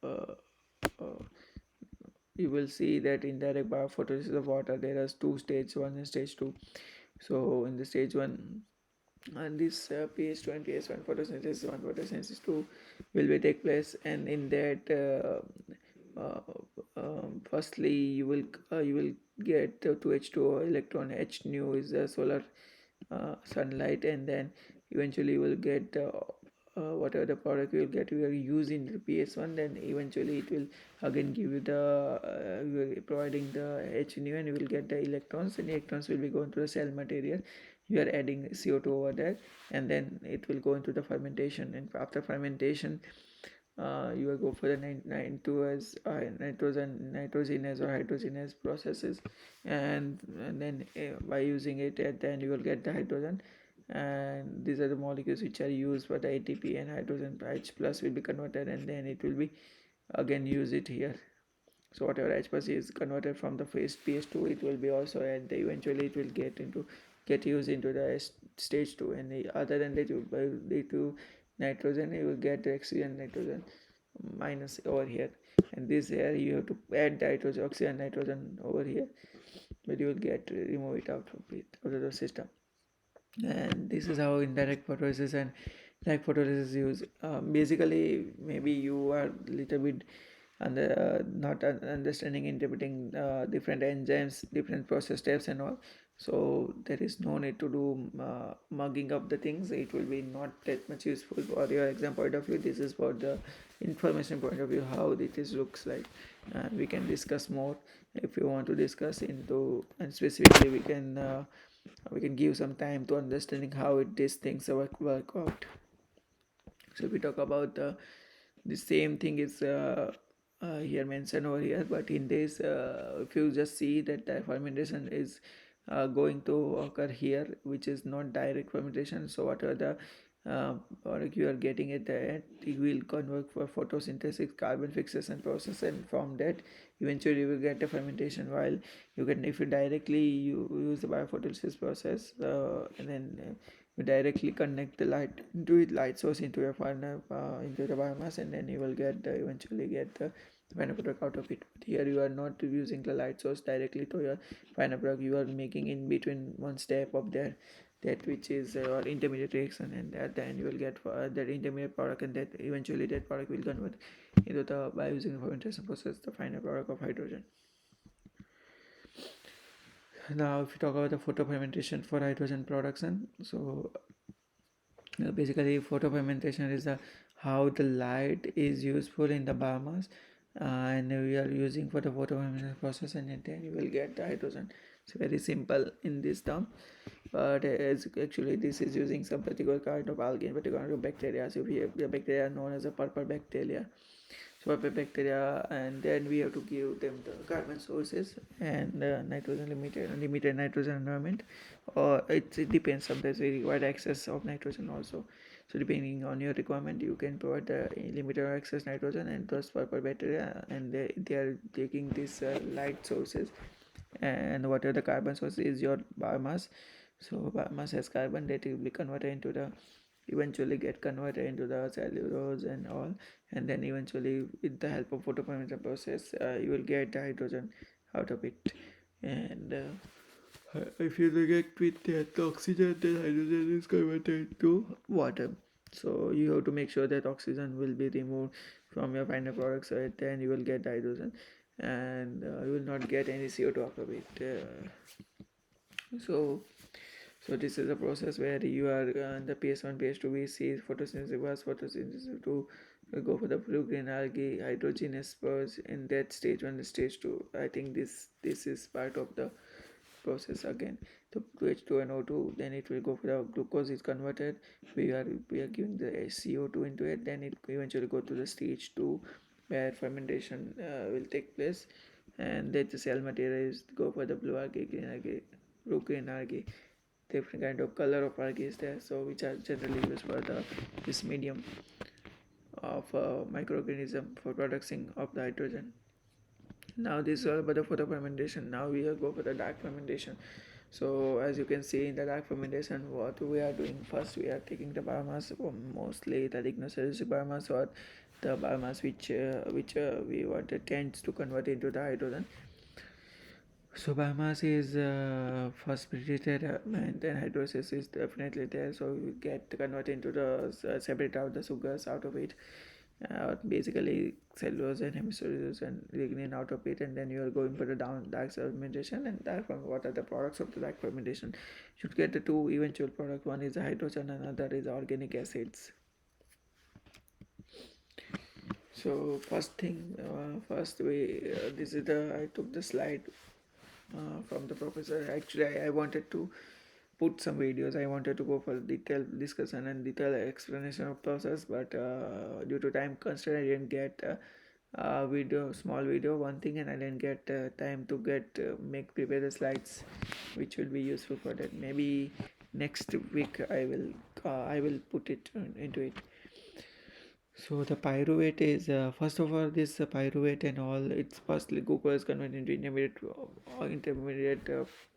uh, uh, you will see that indirect biophotolysis of water, there are two stages, one and stage two. So in the stage one, and this pH2 and pH1 photosynthesis 1 photosynthesis 2 will be take place. And in that firstly you will get 2H2O electron. H nu is the solar sunlight, and then eventually you will get whatever the product you will get, you are using the PS1, then eventually it will again give you the you are providing the H nu, and you will get the electrons, and electrons will be going to the cell material. You are adding CO2 over there, and then it will go into the fermentation. And after fermentation you will go for the nitrogenase or hydrogenase processes, and then by using it at the end you will get the hydrogen. And these are the molecules which are used for the ATP, and hydrogen H plus will be converted, and then it will be again use it here. So whatever H plus is converted from the first PS2, it will be also, and eventually it will get used into the stage 2. And other than that, due to nitrogen you will get the oxygen nitrogen minus over here, and this here you have to add the hydrogen oxygen nitrogen over here, but you will get remove it out of the system. And this is how indirect photolysis and direct photolysis is used. Basically maybe you are little bit not understanding interpreting different enzymes, different process steps and all. So there is no need to do mugging up the things. It will be not that much useful for your exam point of view. This is for the information point of view how this looks like. We can discuss more if you want to discuss into, and specifically we can give some time to understanding how these things work out. So if we talk about the same thing is here mentioned over here, but in this if you just see that the fermentation is going to occur here, which is not direct fermentation. So whatever the product you are getting at the end, it will convert for photosynthesis carbon fixation process, and from that eventually you will get a fermentation. While you can, if you directly use the biophotolysis process and then you directly connect the light source into your furnace into the biomass, and then you will eventually get the final product out of it. But here you are not using the light source directly to your final product. You are making in between one step of that which is or intermediate reaction, and at the end you will get that intermediate product, and that eventually that product will convert into the, by using the fermentation process, the final product of hydrogen. Now if you talk about the photofermentation for hydrogen production, so basically photofermentation is how the light is useful in the biomass, and we are using for the photofermentation process, and then you will get the hydrogen. It's very simple in this term, but actually this is using some particular kind of algae, particular kind of bacteria. So we have the bacteria known as a purple bacteria. so bacteria, and then we have to give them the carbon sources and nitrogen limited nitrogen environment, or it depends. Sometimes we require excess of nitrogen also. So depending on your requirement, you can provide the limited or excess nitrogen, and those purple bacteria, and they are taking these light sources, and whatever the carbon source is your biomass. So biomass has carbon that will be converted into the eventually get converted into the cellulose and all, and then eventually with the help of photochemical process you will get the hydrogen out of it. And if you react with the oxygen, then hydrogen is converted to water. So you have to make sure that oxygen will be removed from your final product, so then you will get hydrogen, and you will not get any CO2 out of it. So so this is a process where you are the PS1, PS2, we see photosynthesis, reverse photosynthesis to go for the blue-green algae, hydrogenous spurs in that stage 1 and stage 2. I think this is part of the process again. To H2 and O2, then it will go for the glucose is converted. We are giving the CO2 into it, then it eventually go to the stage 2 where fermentation will take place, and then the cell material is go for the blue algae, green algae, blue green algae. Different kind of color of algae is there, so which are generally used for the this medium of microorganism for producing of the hydrogen. Now this is all about the photofermentation. Now we will go for the dark fermentation. So as you can see in the dark fermentation, what we are doing first, we are taking the biomass, mostly the lignocellulosic biomass, or the biomass which we want tends to convert into the hydrogen. So biomass is first treated, and then hydrolysis is definitely there. So you get converted into the separate out the sugars out of it, basically cellulose and hemicellulose and lignin out of it, and then you are going for the dark fermentation. And what are the products of the dark fermentation? You should get the two eventual products. One is the hydrogen, and another is organic acids. So first thing, first we this is the I took the slide from the professor. Actually, I wanted to put some videos. I wanted to go for detailed discussion and detailed explanation of process, but due to time constraint, I didn't get small video, one thing, and I didn't get time to prepare the slides, which will be useful for that. Maybe next week I will put it into it. So the pyruvate is first of all this pyruvate and all. It's firstly glucose converted into intermediate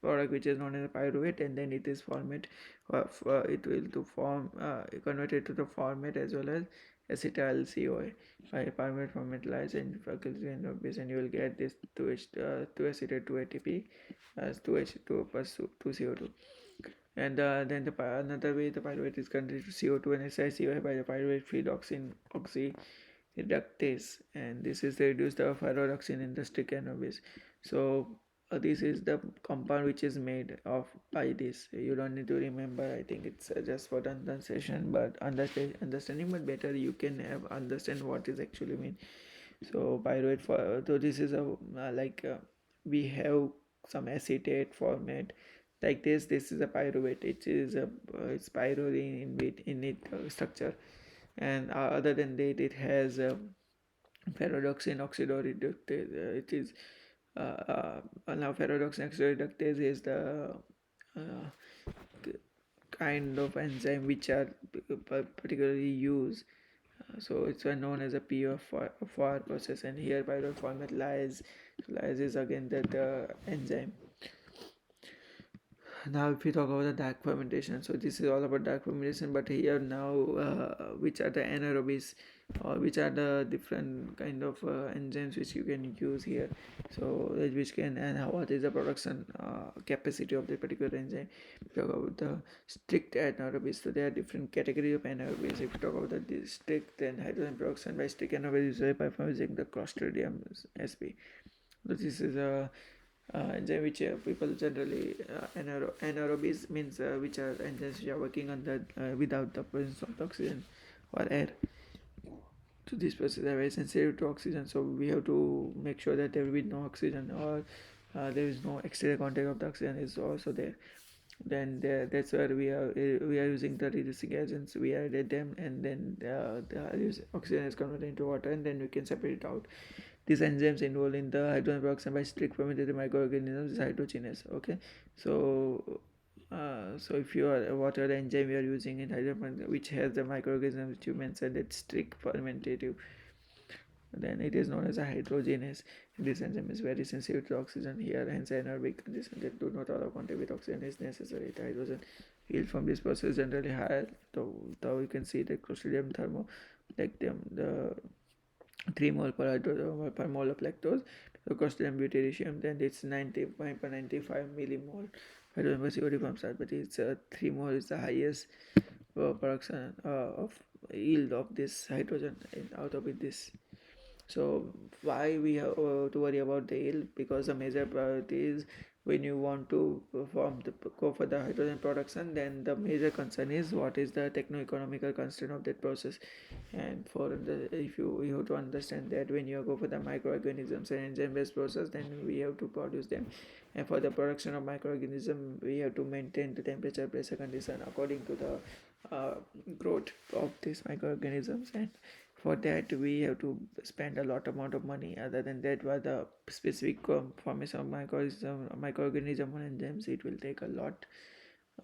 product which is known as pyruvate, and then it is format. It will to form converted to the format as well as acetyl CoA. Pyruvate formatalized and faculty and base, and you will get this 2 acetate 2 ATP as 2H2 plus 2 CO2. And then another way the pyruvate is converted to CO2 and SiCO by the pyruvate feed oxyreductase, and this is to reduce the ferrodoxin in the stick base. So this is the compound which is made of by this. You don't need to remember. I think it's just for the understanding, but understanding, but better you can have understand what is actually mean. So pyruvate so this is a we have some acetate format like this is a pyruvate. It is a it's pyrrole in it structure, and other than that it has ferrodoxin oxidoreductase. It is now ferrodoxin oxidoreductase is the kind of enzyme which are particularly used. So it's known as a PMRF process, and here pyruvate format lies. Lies is again that enzyme. Now if we talk about the dark fermentation, so this is all about dark fermentation, but here now which are the anaerobies, or which are the different kind of enzymes which you can use here. So which can, and what is the production capacity of the particular enzyme. If we talk about the strict anaerobies, so there are different categories of anaerobies. If we talk about the strict, then hydrogen production by strict anaerobies by using the Clostridium sp. So this is a enzyme which people generally anaerobies means which are enzymes which are working on the without the presence of the oxygen or air. So this process is very sensitive to oxygen, so we have to make sure that there will be no oxygen, or there is no exterior contact of the oxygen is also there. Then that's where we are using the reducing agents. We added them, and then the oxygen is converted into water, and then we can separate it out. These enzymes involved in the hydrogen peroxide by strict fermented microorganisms is hydrogenase. Okay, so so if you are whatever enzyme you are using in hydrogen which has the microorganism which you mentioned, it's strict fermentative, then it is known as a hydrogenase. This enzyme is very sensitive to oxygen. Here, hence anaerobic conditions that do not allow contact with oxygen is necessary. The hydrogen yield from this process generally higher. Though you can see the Clostridium thermolactam, the 3 mole per hydrogen per mole of lactose. So Clostridium butyricium, then it's 95 millimole hydrogen per CO2 from start, but it's 3 mole is the highest production of yield of this hydrogen out of it. This, so why we have to worry about the yield? Because the major priority is when you want to go for the hydrogen production, then the major concern is what is the techno-economical constraint of that process. And for the, if you have to understand that when you go for the microorganisms and enzyme-based process, then we have to produce them, and for the production of microorganism we have to maintain the temperature pressure condition according to the growth of these microorganisms, and for that we have to spend a lot amount of money. Other than that, for the specific formation of microorganism and enzymes, it will take a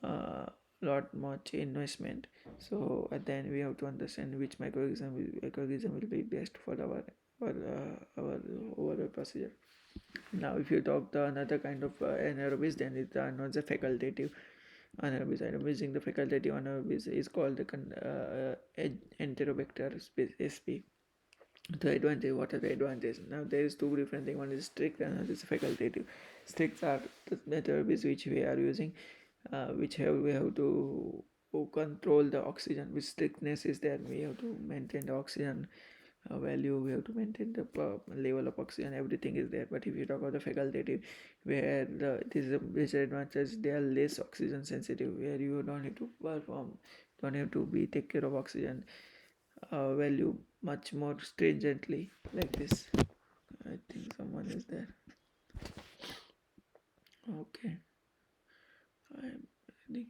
uh, lot much investment. So then we have to understand which microorganism will be best for our overall procedure. Now if you talk the another kind of anaerobes, then it's not the facultative anaerobes. Anaerobes, the facultative anaerobes is called the enterobacter sp. The advantage, what are the advantages? Now there is two different things. One is strict and another is facultative. Strict are the therapies which we are using, we have to control the oxygen. With strictness is there, we have to maintain the oxygen value, we have to maintain the level of oxygen, everything is there. But if you talk about the facultative, where this is a major advantage, they are less oxygen sensitive, where you don't need to perform, don't have to be take care of oxygen value much more stringently, like this. I think someone is there. Okay, I'm reading.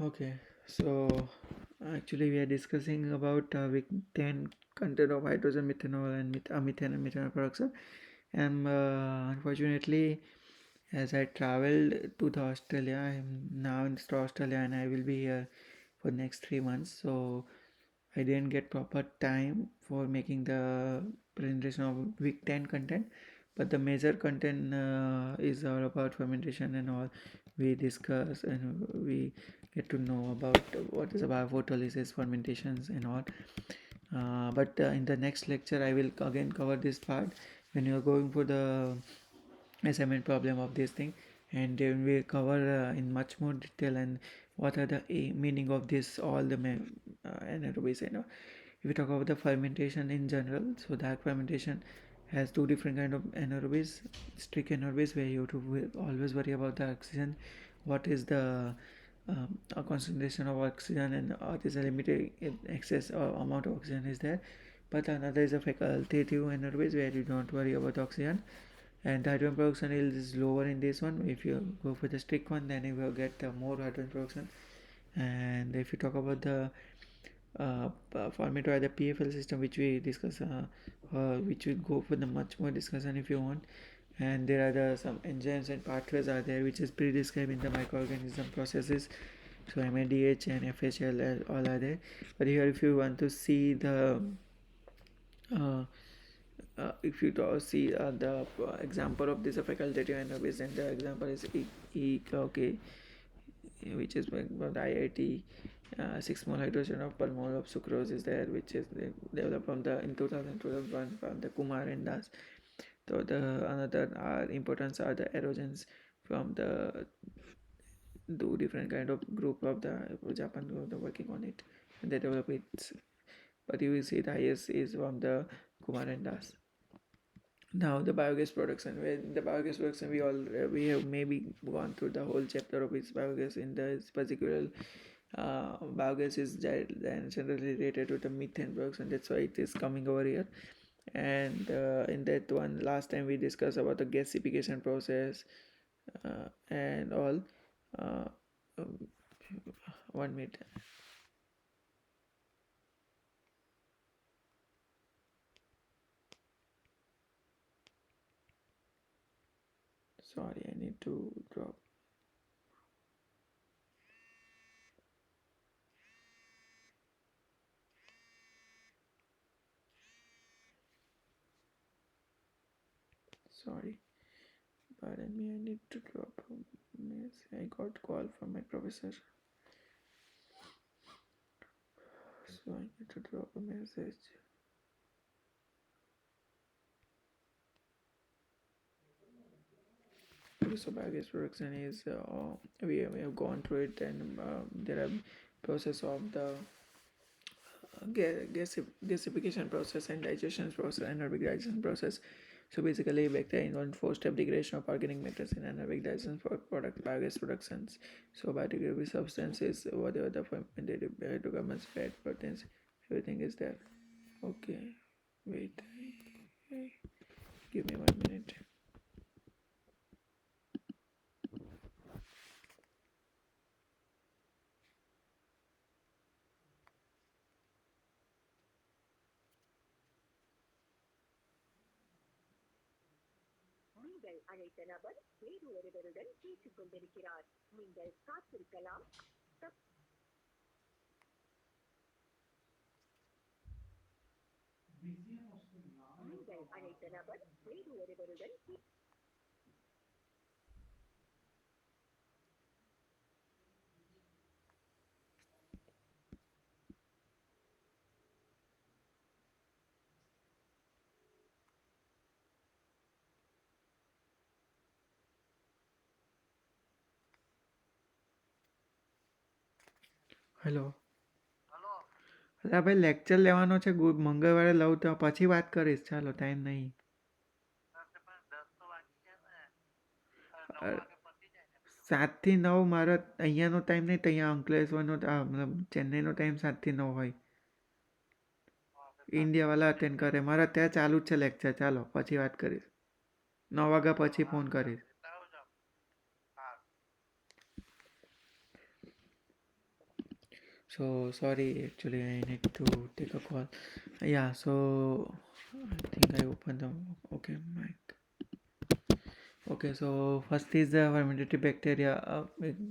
Okay, so actually we are discussing about with 10 content of hydrogen, methanol, and methane and methanol peroxide. And unfortunately, as I traveled to the Australia, I'm now in Australia and I will be here for next 3 months. So I didn't get proper time for making the presentation of week 10 content, but the major content is all about fermentation and all. We discuss and we get to know about what is about photolysis, fermentations and all. But in the next lecture I will again cover this part when you are going for the assignment problem of this thing, and then we cover in much more detail and what are the meaning of this all the anaerobes. If we talk about the fermentation in general, so dark fermentation has two different kind of anaerobes. Strict anaerobes, where you have to always worry about the oxygen, what is the concentration of oxygen, and what is the limited excess or amount of oxygen is there. But another is a facultative anaerobes, where you don't worry about oxygen, and the hydrogen production yield is lower in this one. If you go for the strict one, then you will get more hydrogen production. And if you talk about the format or the PFL system, which we discuss, which will go for the much more discussion if you want. And there are some enzymes and pathways are there which is pre-described in the microorganism processes. So MADH and FHL all are there. But here if you want to see the uh, if you see the example of this facultative anaerobes, and the example is okay, which is from the IIT. 6 mole hydrogen of per mole of sucrose is there, which is developed from the in 2001 from the Kumar and Das. So the another importance are the erosions from the two different kind of group of the Japan group working on it, and they develop it. But you will see the highest is from the Kumar and Das. Now the biogas production. When the biogas production, we have maybe gone through the whole chapter of its biogas. In this particular biogas is generally related to the methane production. That's why it is coming over here. And in that one, last time we discussed about the gasification process, and all. Uh, um, 1 minute. Sorry, I need to drop. Sorry, pardon me. I need to drop a message. I got call from my professor, so I need to drop a message. Okay, so biogas production is we have gone through it, and there are process of the gasification process and digestion process, anaerobic digestion process. So basically, bacteria involved four-step degradation of organic matters in anaerobic digestion for product biogas productions. So biodegradable substances, whatever the fermented hydrocarbons, fat, proteins, everything is there. Okay, wait, give me 1 minute. நீங்கள் அழைத்த நபர் வேறு ஒருவருடன் பேசிக் கொண்டிருக்கிறார். நீங்கள் காத்திருக்கலாம். நீங்கள் அழைத்த நபர் வேறு ஒருவருடன் હેલો. અલા ભાઈ લેક્ચર લેવાનો છે મંગળવારે લઉં તો પછી વાત કરીશ. ચાલો, ટાઈમ નહીં. 7 થી 9 મારો અહીંયાનો ટાઈમ નહીં, તો અહીંયા અંકલેશ્વરનો મતલબ ચેન્નઈનો ટાઈમ 7 થી 9 હોય. ઇન્ડિયાવાળા અટેન્ડ કરે. મારા ત્યાં ચાલુ જ છે લેક્ચર. ચાલો, પછી વાત કરીશ. 9 વાગ્યા પછી ફોન કરીશ. So sorry, actually I need to take a call. Yeah, so I think I opened the mic. Okay, so first is the fermentative bacteria.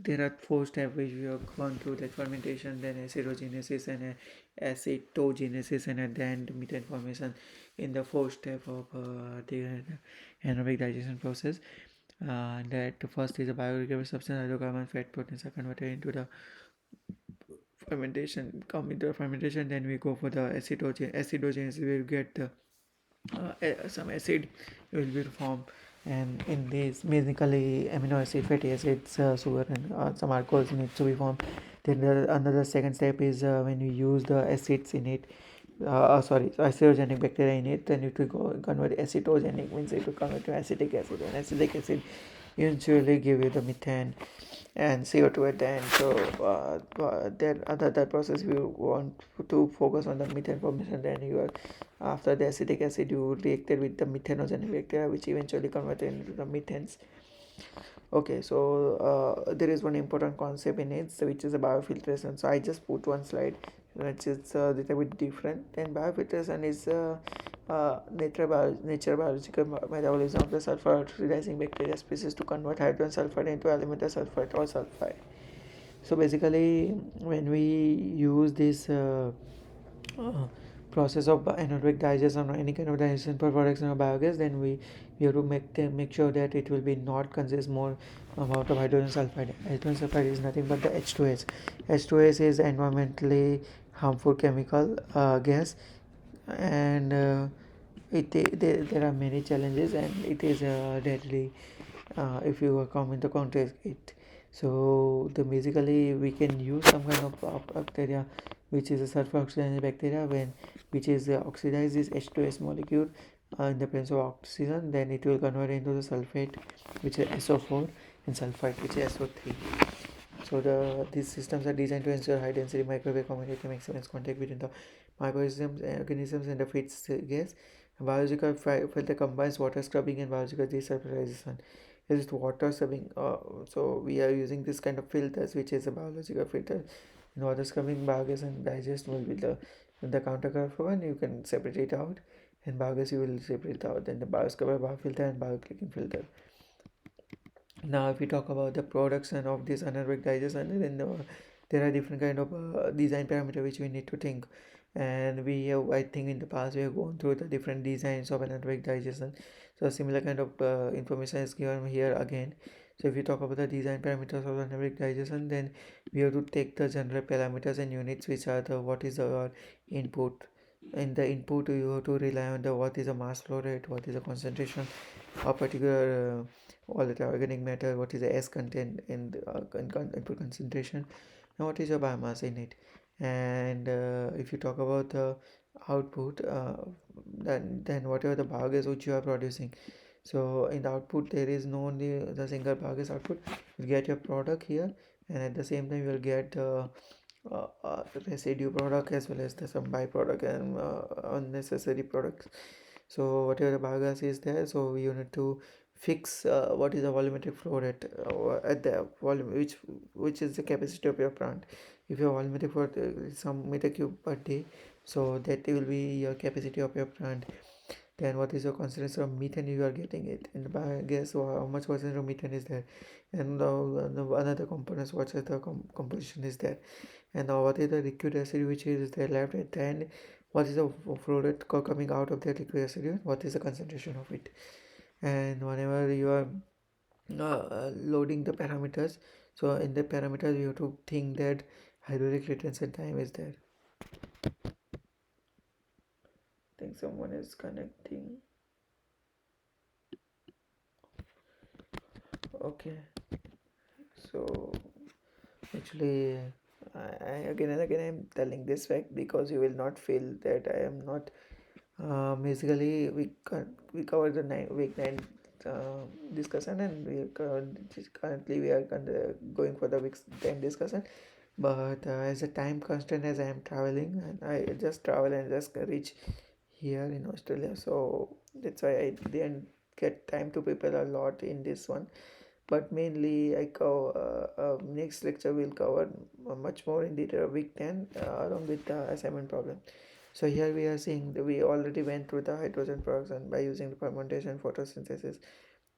There are 4 steps which we have gone through, like fermentation, then acidogenesis and acetogenesis, and at the end methane formation in the 4th step of the anaerobic digestion process. That first is a biodegradable substance, hydrocarbon, fat, proteins are converted into the fermentation. Then we go for the acidogenesis. We will get some acid will be formed, and in this basically amino acid, fatty acids, sugar, and some alcohols need to be formed. Then another second step is when you use the acids in it, acidogenic bacteria in it, then it will convert acetogenic, means it will convert to acetic acid, and acetic acid eventually give you the methane and CO2 at the end. So that process we want to focus on the methane formation. Then you are, after the acetic acid, you reacted with the methanogenic bacteria, which eventually converted into the methanes. Okay, so there is one important concept in it, which is a biofiltration. So I just put one slide which is a little bit different. And biofiltration is nature biological metabolism of the sulfur oxidizing bacteria species to convert hydrogen sulfide into elemental sulfate or sulfide. So basically, when we use this uh, process of anaerobic digestion or any kind of digestion for production of biogas, then we have to make sure that it will be not consist more amount of hydrogen sulfide. Hydrogen sulfide is nothing but the H2S. H2S is environmentally harmful chemical gas, and there are many challenges, and it is deadly if you come into contact with it. So basically we can use some kind of bacteria which is a sulfur oxidizing bacteria, which is oxidize this H2S molecule in the presence of oxygen. Then it will convert into the sulfate, which is SO4, and sulfite, which is SO3. So these systems are designed to ensure high density microwave community maximizes contact between the microorganisms and the feed gas. Biological filter combines water scrubbing and biological desulfurization. is water serving. So we are using this kind of filters, which is a biological filter. And water scrubbing, biogas, and digest will be the counter curve one. You can separate it out, and biogas you will separate out. Then the bioscrubber, biofilter, and bioclicking filter. Now if we talk about the production of this anaerobic digestion, then there are different kind of design parameter which we need to think. And we have, I think in the past we have gone through the different designs of anaerobic digestion, so similar kind of information is given here again. So if you talk about the design parameters of anaerobic digestion, then we have to take the general parameters and units, which are the what is the input. In the input you have to rely on the what is the mass flow rate, what is the concentration of particular volatile organic matter, what is the S content in the input concentration, and what is your biomass in it. And if you talk about the output, then whatever the biogas which you are producing, so in the output there is no only the single biogas output. You get your product here, and at the same time you will get residue product as well as the some byproduct and unnecessary products. So whatever the biogas is there, so you need to fix what is the volumetric flow rate at the volume, which is the capacity of your plant. If your volumetric flow rate is some meter cube per day, so that will be your capacity of your plant. Then what is your concentration of methane you are getting it in the biogas, so how much concentration of methane is there, and another components, what is the composition is there, and what is the liquid acid which is there left at the end, what is the flow rate coming out of that liquid acid, what is the concentration of it. And whenever you are loading the parameters, so in the parameters you have to think that hydraulic retention time is there. I think someone is connecting. Okay, so actually I again and again I'm telling this fact because you will not feel that I am not basically we covered the week 9 discussion, and currently we are going for the week 10 discussion. But as a time constraint, as I am traveling and I just travel and just reach here in Australia, so that's why I didn't get time to prepare a lot in this one. But mainly I cover next lecture will cover much more in detail week 10 along with the assignment problem. So here we are seeing that we already went through the hydrogen production by using the fermentation, photosynthesis,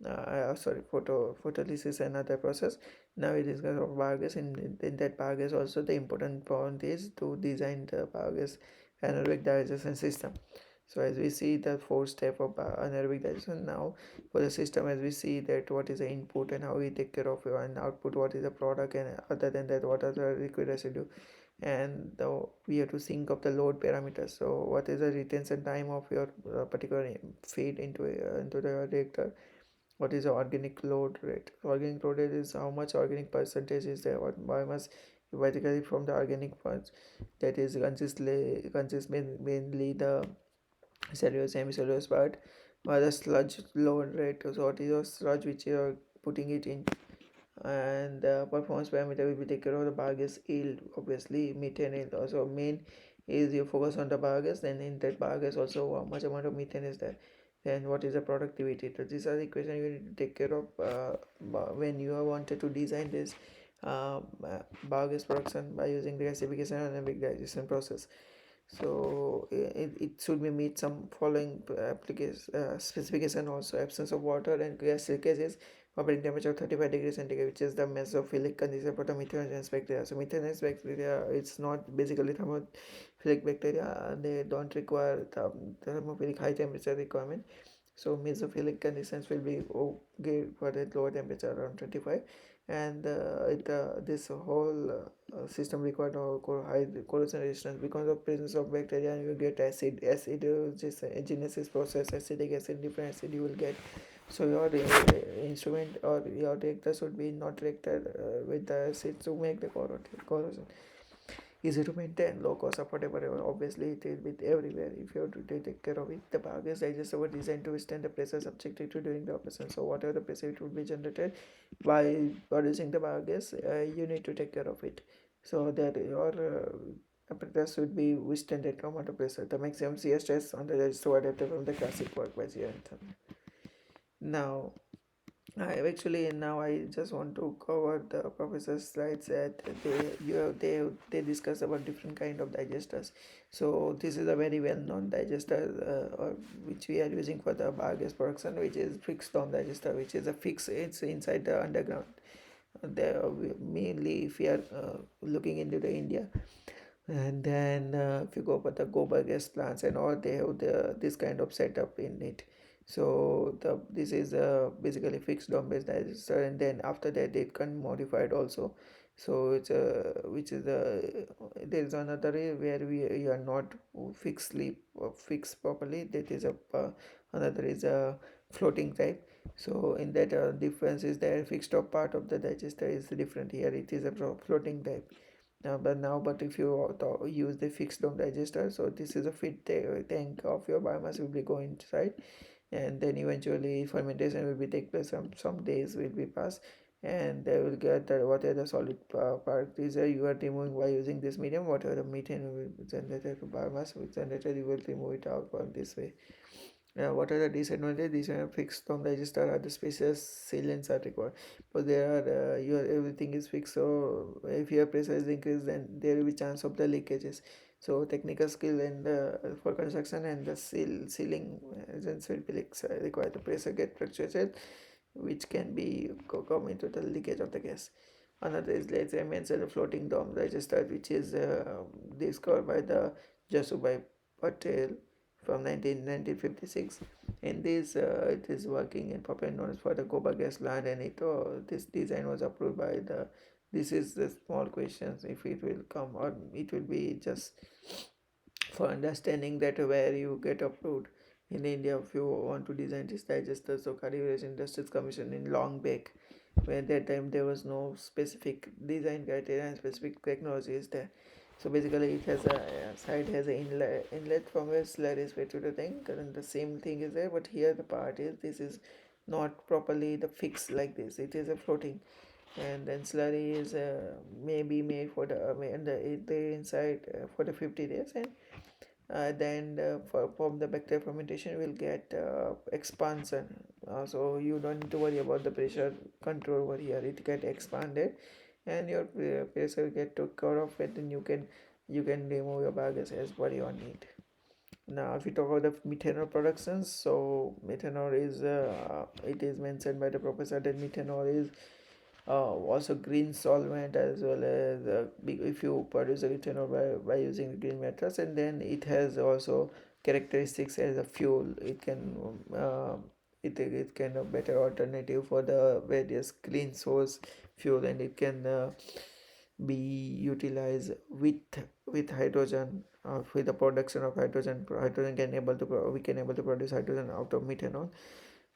photolysis and other process. Now we discuss of biogas. In that biogas also the important point is to design the biogas anaerobic digestion system. So as we see the fourth step of anaerobic digestion, now for the system, as we see that what is the input and how we take care of it, and output what is the product, and other than that what are the liquid residue, and we have to sync up the load parameters. So what is the retention time of your particular feed into the reactor, what is the organic load rate. Organic load rate is how much organic percentage is there, what biomass basically from the organic parts, that is consists mainly the cellulose semicellulose part, or the sludge load rate. So what is your sludge which you are putting it in, and the performance parameter will be take care of the biogas yield, obviously methane yield. Also main is you focus on the biogas, then in that biogas also how much amount of methane is there, then what is the productivity. So these are the equations you need to take care of when you are wanted to design this biogas production by using the gasification and anaerobic digestion process. So it should be meet some following application specification also: absence of water and gas leakages, operating temperature of 35 degrees centigrade, which is the mesophilic condition for the methanogens bacteria. So methanogens bacteria, it's not basically thermophilic bacteria, they don't require the thermophilic high temperature requirement. So mesophilic conditions will be okay for the lower temperature around 25, and this whole system required high corrosion resistance because of presence of bacteria, and you get acid genesis process, acidic acid, different acid you will get. So your instrument or your reactor should be not reacted with the acid to make the corrosion easy to maintain, low cost, affordable. Obviously it will be everywhere if you have to take care of it. The biogas digester were designed to withstand the pressure subjected to during the operation. So whatever the pressure it will be generated while producing the biogas, you need to take care of it so that your apparatus should be withstand that amount of pressure. The maximum shear stress on the register adapted from the classic work by Zero. Now Actually, now I just want to cover the professor's slides that they discuss about different kind of digesters. So this is a very well-known digester which we are using for the biogas production, which is fixed dome digester, which is a fix. It's inside the underground. There mainly if we are looking into the India, and then if you go for the gobar gas plants and all, they have this kind of setup in it. So this is basically fixed dome based digester, and then after that it can modified also. So it's a which is a there is another way where you are not fixedly fixed properly. That is a another is a floating type. So in that difference is that fixed top part of the digester is different. Here it is a floating type. But if you use the fixed dome digester, so this is a fit tank of your biomass will be going inside, and then eventually fermentation will be take place. Some days will be passed, and they will get whatever the solid part is you are removing by using this medium. Whatever the methane will be generated biomass will generated, you will remove it out from this way. What are the disadvantages? These are fixed on register are the spaces sealants are required, but there are your everything is fixed. So if your pressure is increased, then there will be chance of the leakages. So technical skill and for construction and the sealing agents will be required. The pressure get fluctuated, which can be come into the leakage of the gas. Another is, let's say I mentioned the floating dome register, which is discovered by the Jasubai Patel from 1956. In this, it is working in Papua New for the Goba gas plant, and this design was approved by the. This is the small questions if it will come, or it will be just for understanding that where you get approved in India. If you want to design this digester, so Cardiovascular Industries Commission in Long Bay, where that time there was no specific design criteria and specific technology is there. So basically it has a side has an inlet from where slurry is fed to the tank, and the same thing is there, but here the part is this is not properly the fix like this. It is a floating, and then slurry is maybe made for the inside for the 50 days, and then from the bacterial fermentation will get expansion. So you don't need to worry about the pressure control over here. It get expanded, and your pressure get took care of it, and you can remove your biogas as per your need. Now if we talk about the methanol productions, so methanol is it is mentioned by the professor that methanol is also green solvent, as well as if you produce a ethanol by using green methods, and then it has also characteristics as a fuel. It can it can a better alternative for the various clean source fuel, and it can be utilized with hydrogen, with the production of hydrogen can able to we can able to produce hydrogen out of methanol.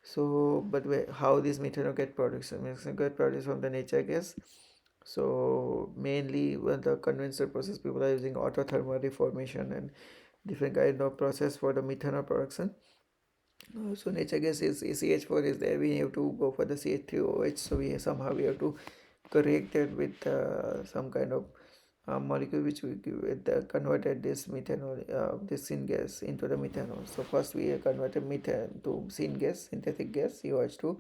So but how this methanol get produced? Methanol get produced from the nature gas. So mainly when the conventional process, people are using autothermal reformation and different kind of process for the methanol production. So nature gas is CH4 is there. We have to go for the CH3OH. So we have to correct it with some kind of molecule which we give it converted this methanol, this syngas into the methanol. So first we converted methane to syngas, synthetic gas COH2,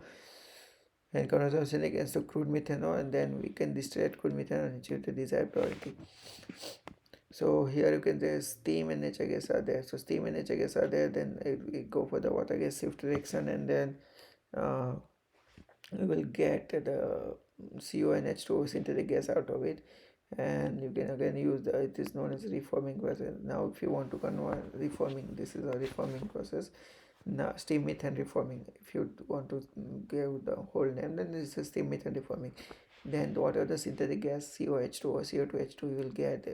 and conversion syngas to crude methanol, and then we can distillate crude methanol and achieve the desired purity. So here you can say steam and nature gas are there. So steam and nature gas are there, then we go for the water gas shift reaction, and then uh, we will get the CO and H2O synthetic gas out of it, and you can again use it is known as reforming process. Now if you want to convert reforming, this is a reforming process. Now steam methane reforming, if you want to give the whole name, then this is steam methane reforming. Then whatever the synthetic gas COH2 or CO2H2 you will get,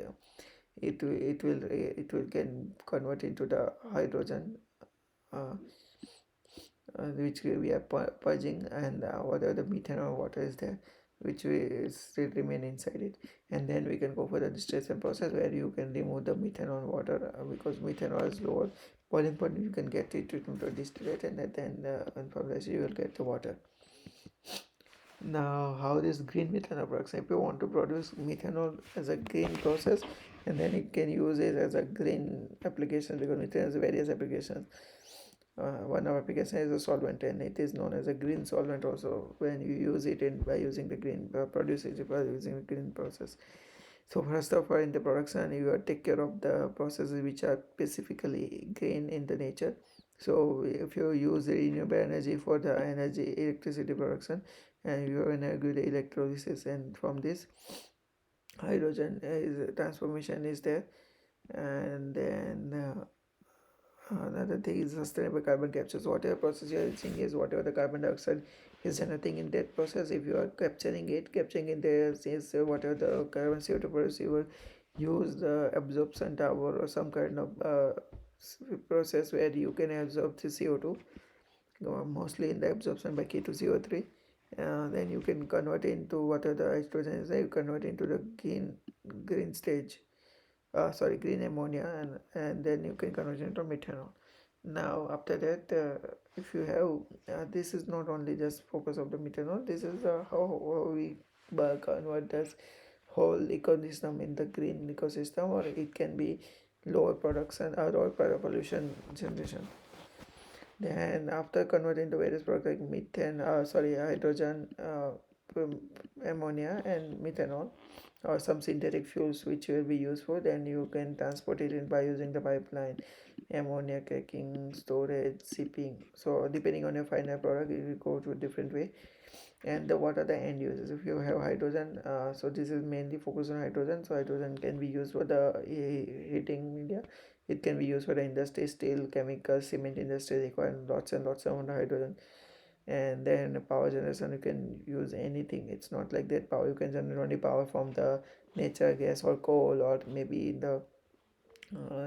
it will get convert into the hydrogen, uh, which we are purging, and whatever the methanol water is there, which we still remain inside it. And then we can go for the distillation process, where you can remove the methanol water, because methanol is lower boiling point. You can get it to distillate, and then and from there you will get the water. Now how this green methanol works? If you want to produce methanol as a green process, and then it can use it as a green application, because methanol has various applications. One of application is a solvent, and it is known as a green solvent also when you use it in by using the green produce it by using the green process. So first of all, in the production, you take care of the processes which are specifically green in the nature. So if you use renewable energy for the energy electricity production, and you have a good electrolysis, and from this hydrogen is transformation is there, and then another thing is sustainable carbon capture. So whatever process you are using is whatever the carbon dioxide is generating in that process. If you are capturing in there is whatever the carbon CO2 produce, you will use the absorption tower or some kind of process where you can absorb the CO2, mostly in the absorption by K2CO3. Then you can convert it into whatever the hydrogen is, you convert it into the green stage, green ammonia, and then you can convert it into methanol. Now after that, if you have this is not only just focus of the methanol, this is how we convert this whole ecosystem in the green ecosystem, or it can be lower production or lower pollution generation. Then after converting to various products like hydrogen, ammonia and methanol, or some synthetic fuels which will be useful, then you can transport it in by using the pipeline, ammonia cracking, storage, shipping. So depending on your final product, it will go to a different way. And what are the end users? If you have hydrogen, so this is mainly focused on hydrogen. So hydrogen can be used for the heating media. It can be used for the industry, steel, chemical, cement industry require lots and lots of hydrogen. And then power generation, you can use anything. It's not like that power you can generate only power from the nature gas or coal, or maybe the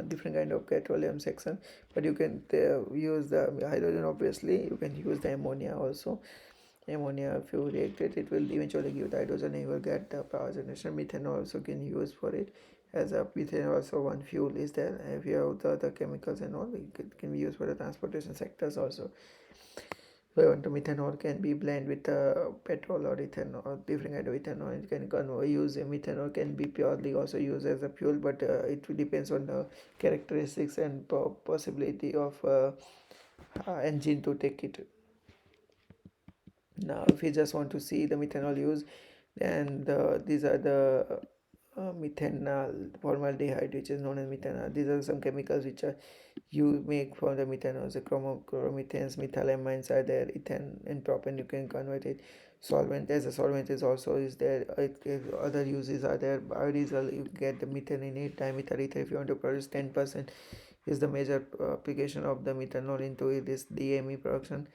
different kind of petroleum section. But you can use the hydrogen. Obviously you can use the ammonia also. Ammonia, if you react it, it will eventually give the hydrogen, and you will get the power generation. Methanol also can use for it, as a methane also one fuel is there. If you have the other chemicals and all, it can be used for the transportation sectors also. So methanol can be blended with petrol or ethanol or different kind of ethanol. It can use methanol can be purely also used as a fuel, but it depends on the characteristics and possibility of engine to take it. Now if you just want to see the methanol use, then these are the methanol formaldehyde, which is known as methanol. These are some chemicals which are you make from the methanol. The chromethanes, methylamines are there, ethane and propane you can convert it. Solvent, as a solvent is also is there. Other uses are there. Biodiesel, you get the methane in it. Dimethyl ether, if you want to produce 10%, is the major application of the methanol into this DME production.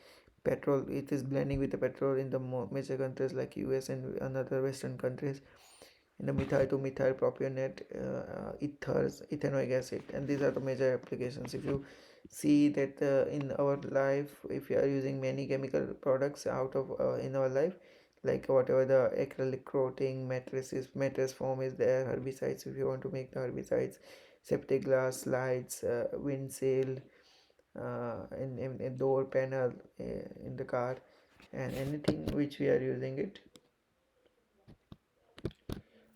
Petrol, it is blending with the petrol in the major countries like US and another western countries. In the methyl to methyl propionate, ethers, ethanoic acid, and these are the major applications. If you see that in our life, if you are using many chemical products out of in our life, like whatever the acrylic coating, mattress foam is there, herbicides if you want to make the herbicides, septic glass, lights, windshield, in door panel, in the car, and anything which we are using it.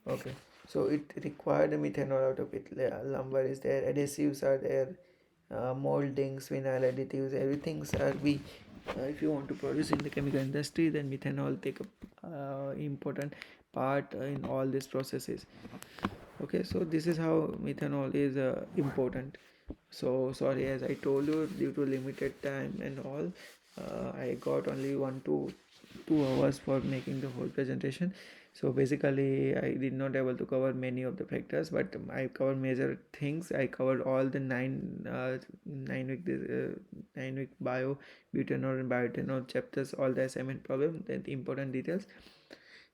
Okay, so it required methanol out of it. Lumber is there, adhesives are there, moldings, vinyl additives, everything's are we. If you want to produce in the chemical industry, then methanol take a important part in all these processes. Okay, so this is how methanol is important. So sorry, as I told you, due to limited time and all, I got only 1 to 2 hours for making the whole presentation. So basically I did not able to cover many of the factors, but I covered major things. I covered all the 9 week bio, butanol and bioethanol chapters, all the assignment problem, the important details.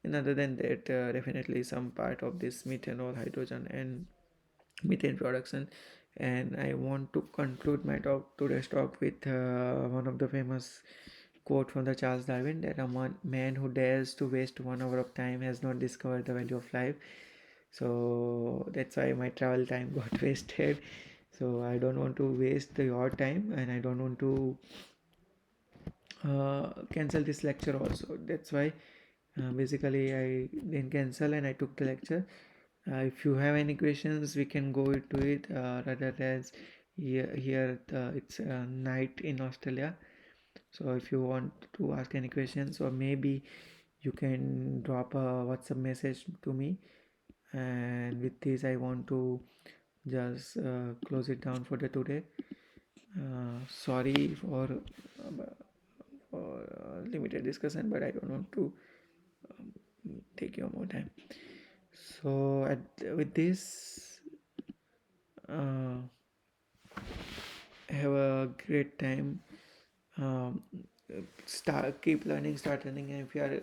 And other than that, definitely some part of this methanol, hydrogen and methane production. And I want to conclude my today's talk with one of the famous quote from the Charles Darwin, that a man who dares to waste 1 hour of time has not discovered the value of life. So that's why my travel time got wasted. So I don't want to waste your time, and I don't want to cancel this lecture also. That's why basically I didn't cancel and I took the lecture. If you have any questions, we can go into it, rather as Here it's night in Australia. So if you want to ask any questions, or maybe you can drop a WhatsApp message to me. And with this, I want to just close it down for the today. Sorry for limited discussion, but I don't want to take your more time. So with this, uh, have a great time. um, keep learning, start learning, and if you are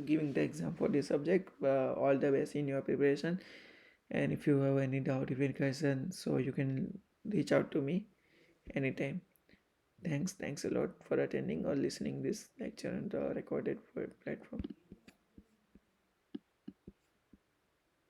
giving the exam for this subject, all the best in your preparation. And if you have any doubt, if any question, so you can reach out to me anytime. Thanks a lot for attending or listening this lecture on the recorded platform.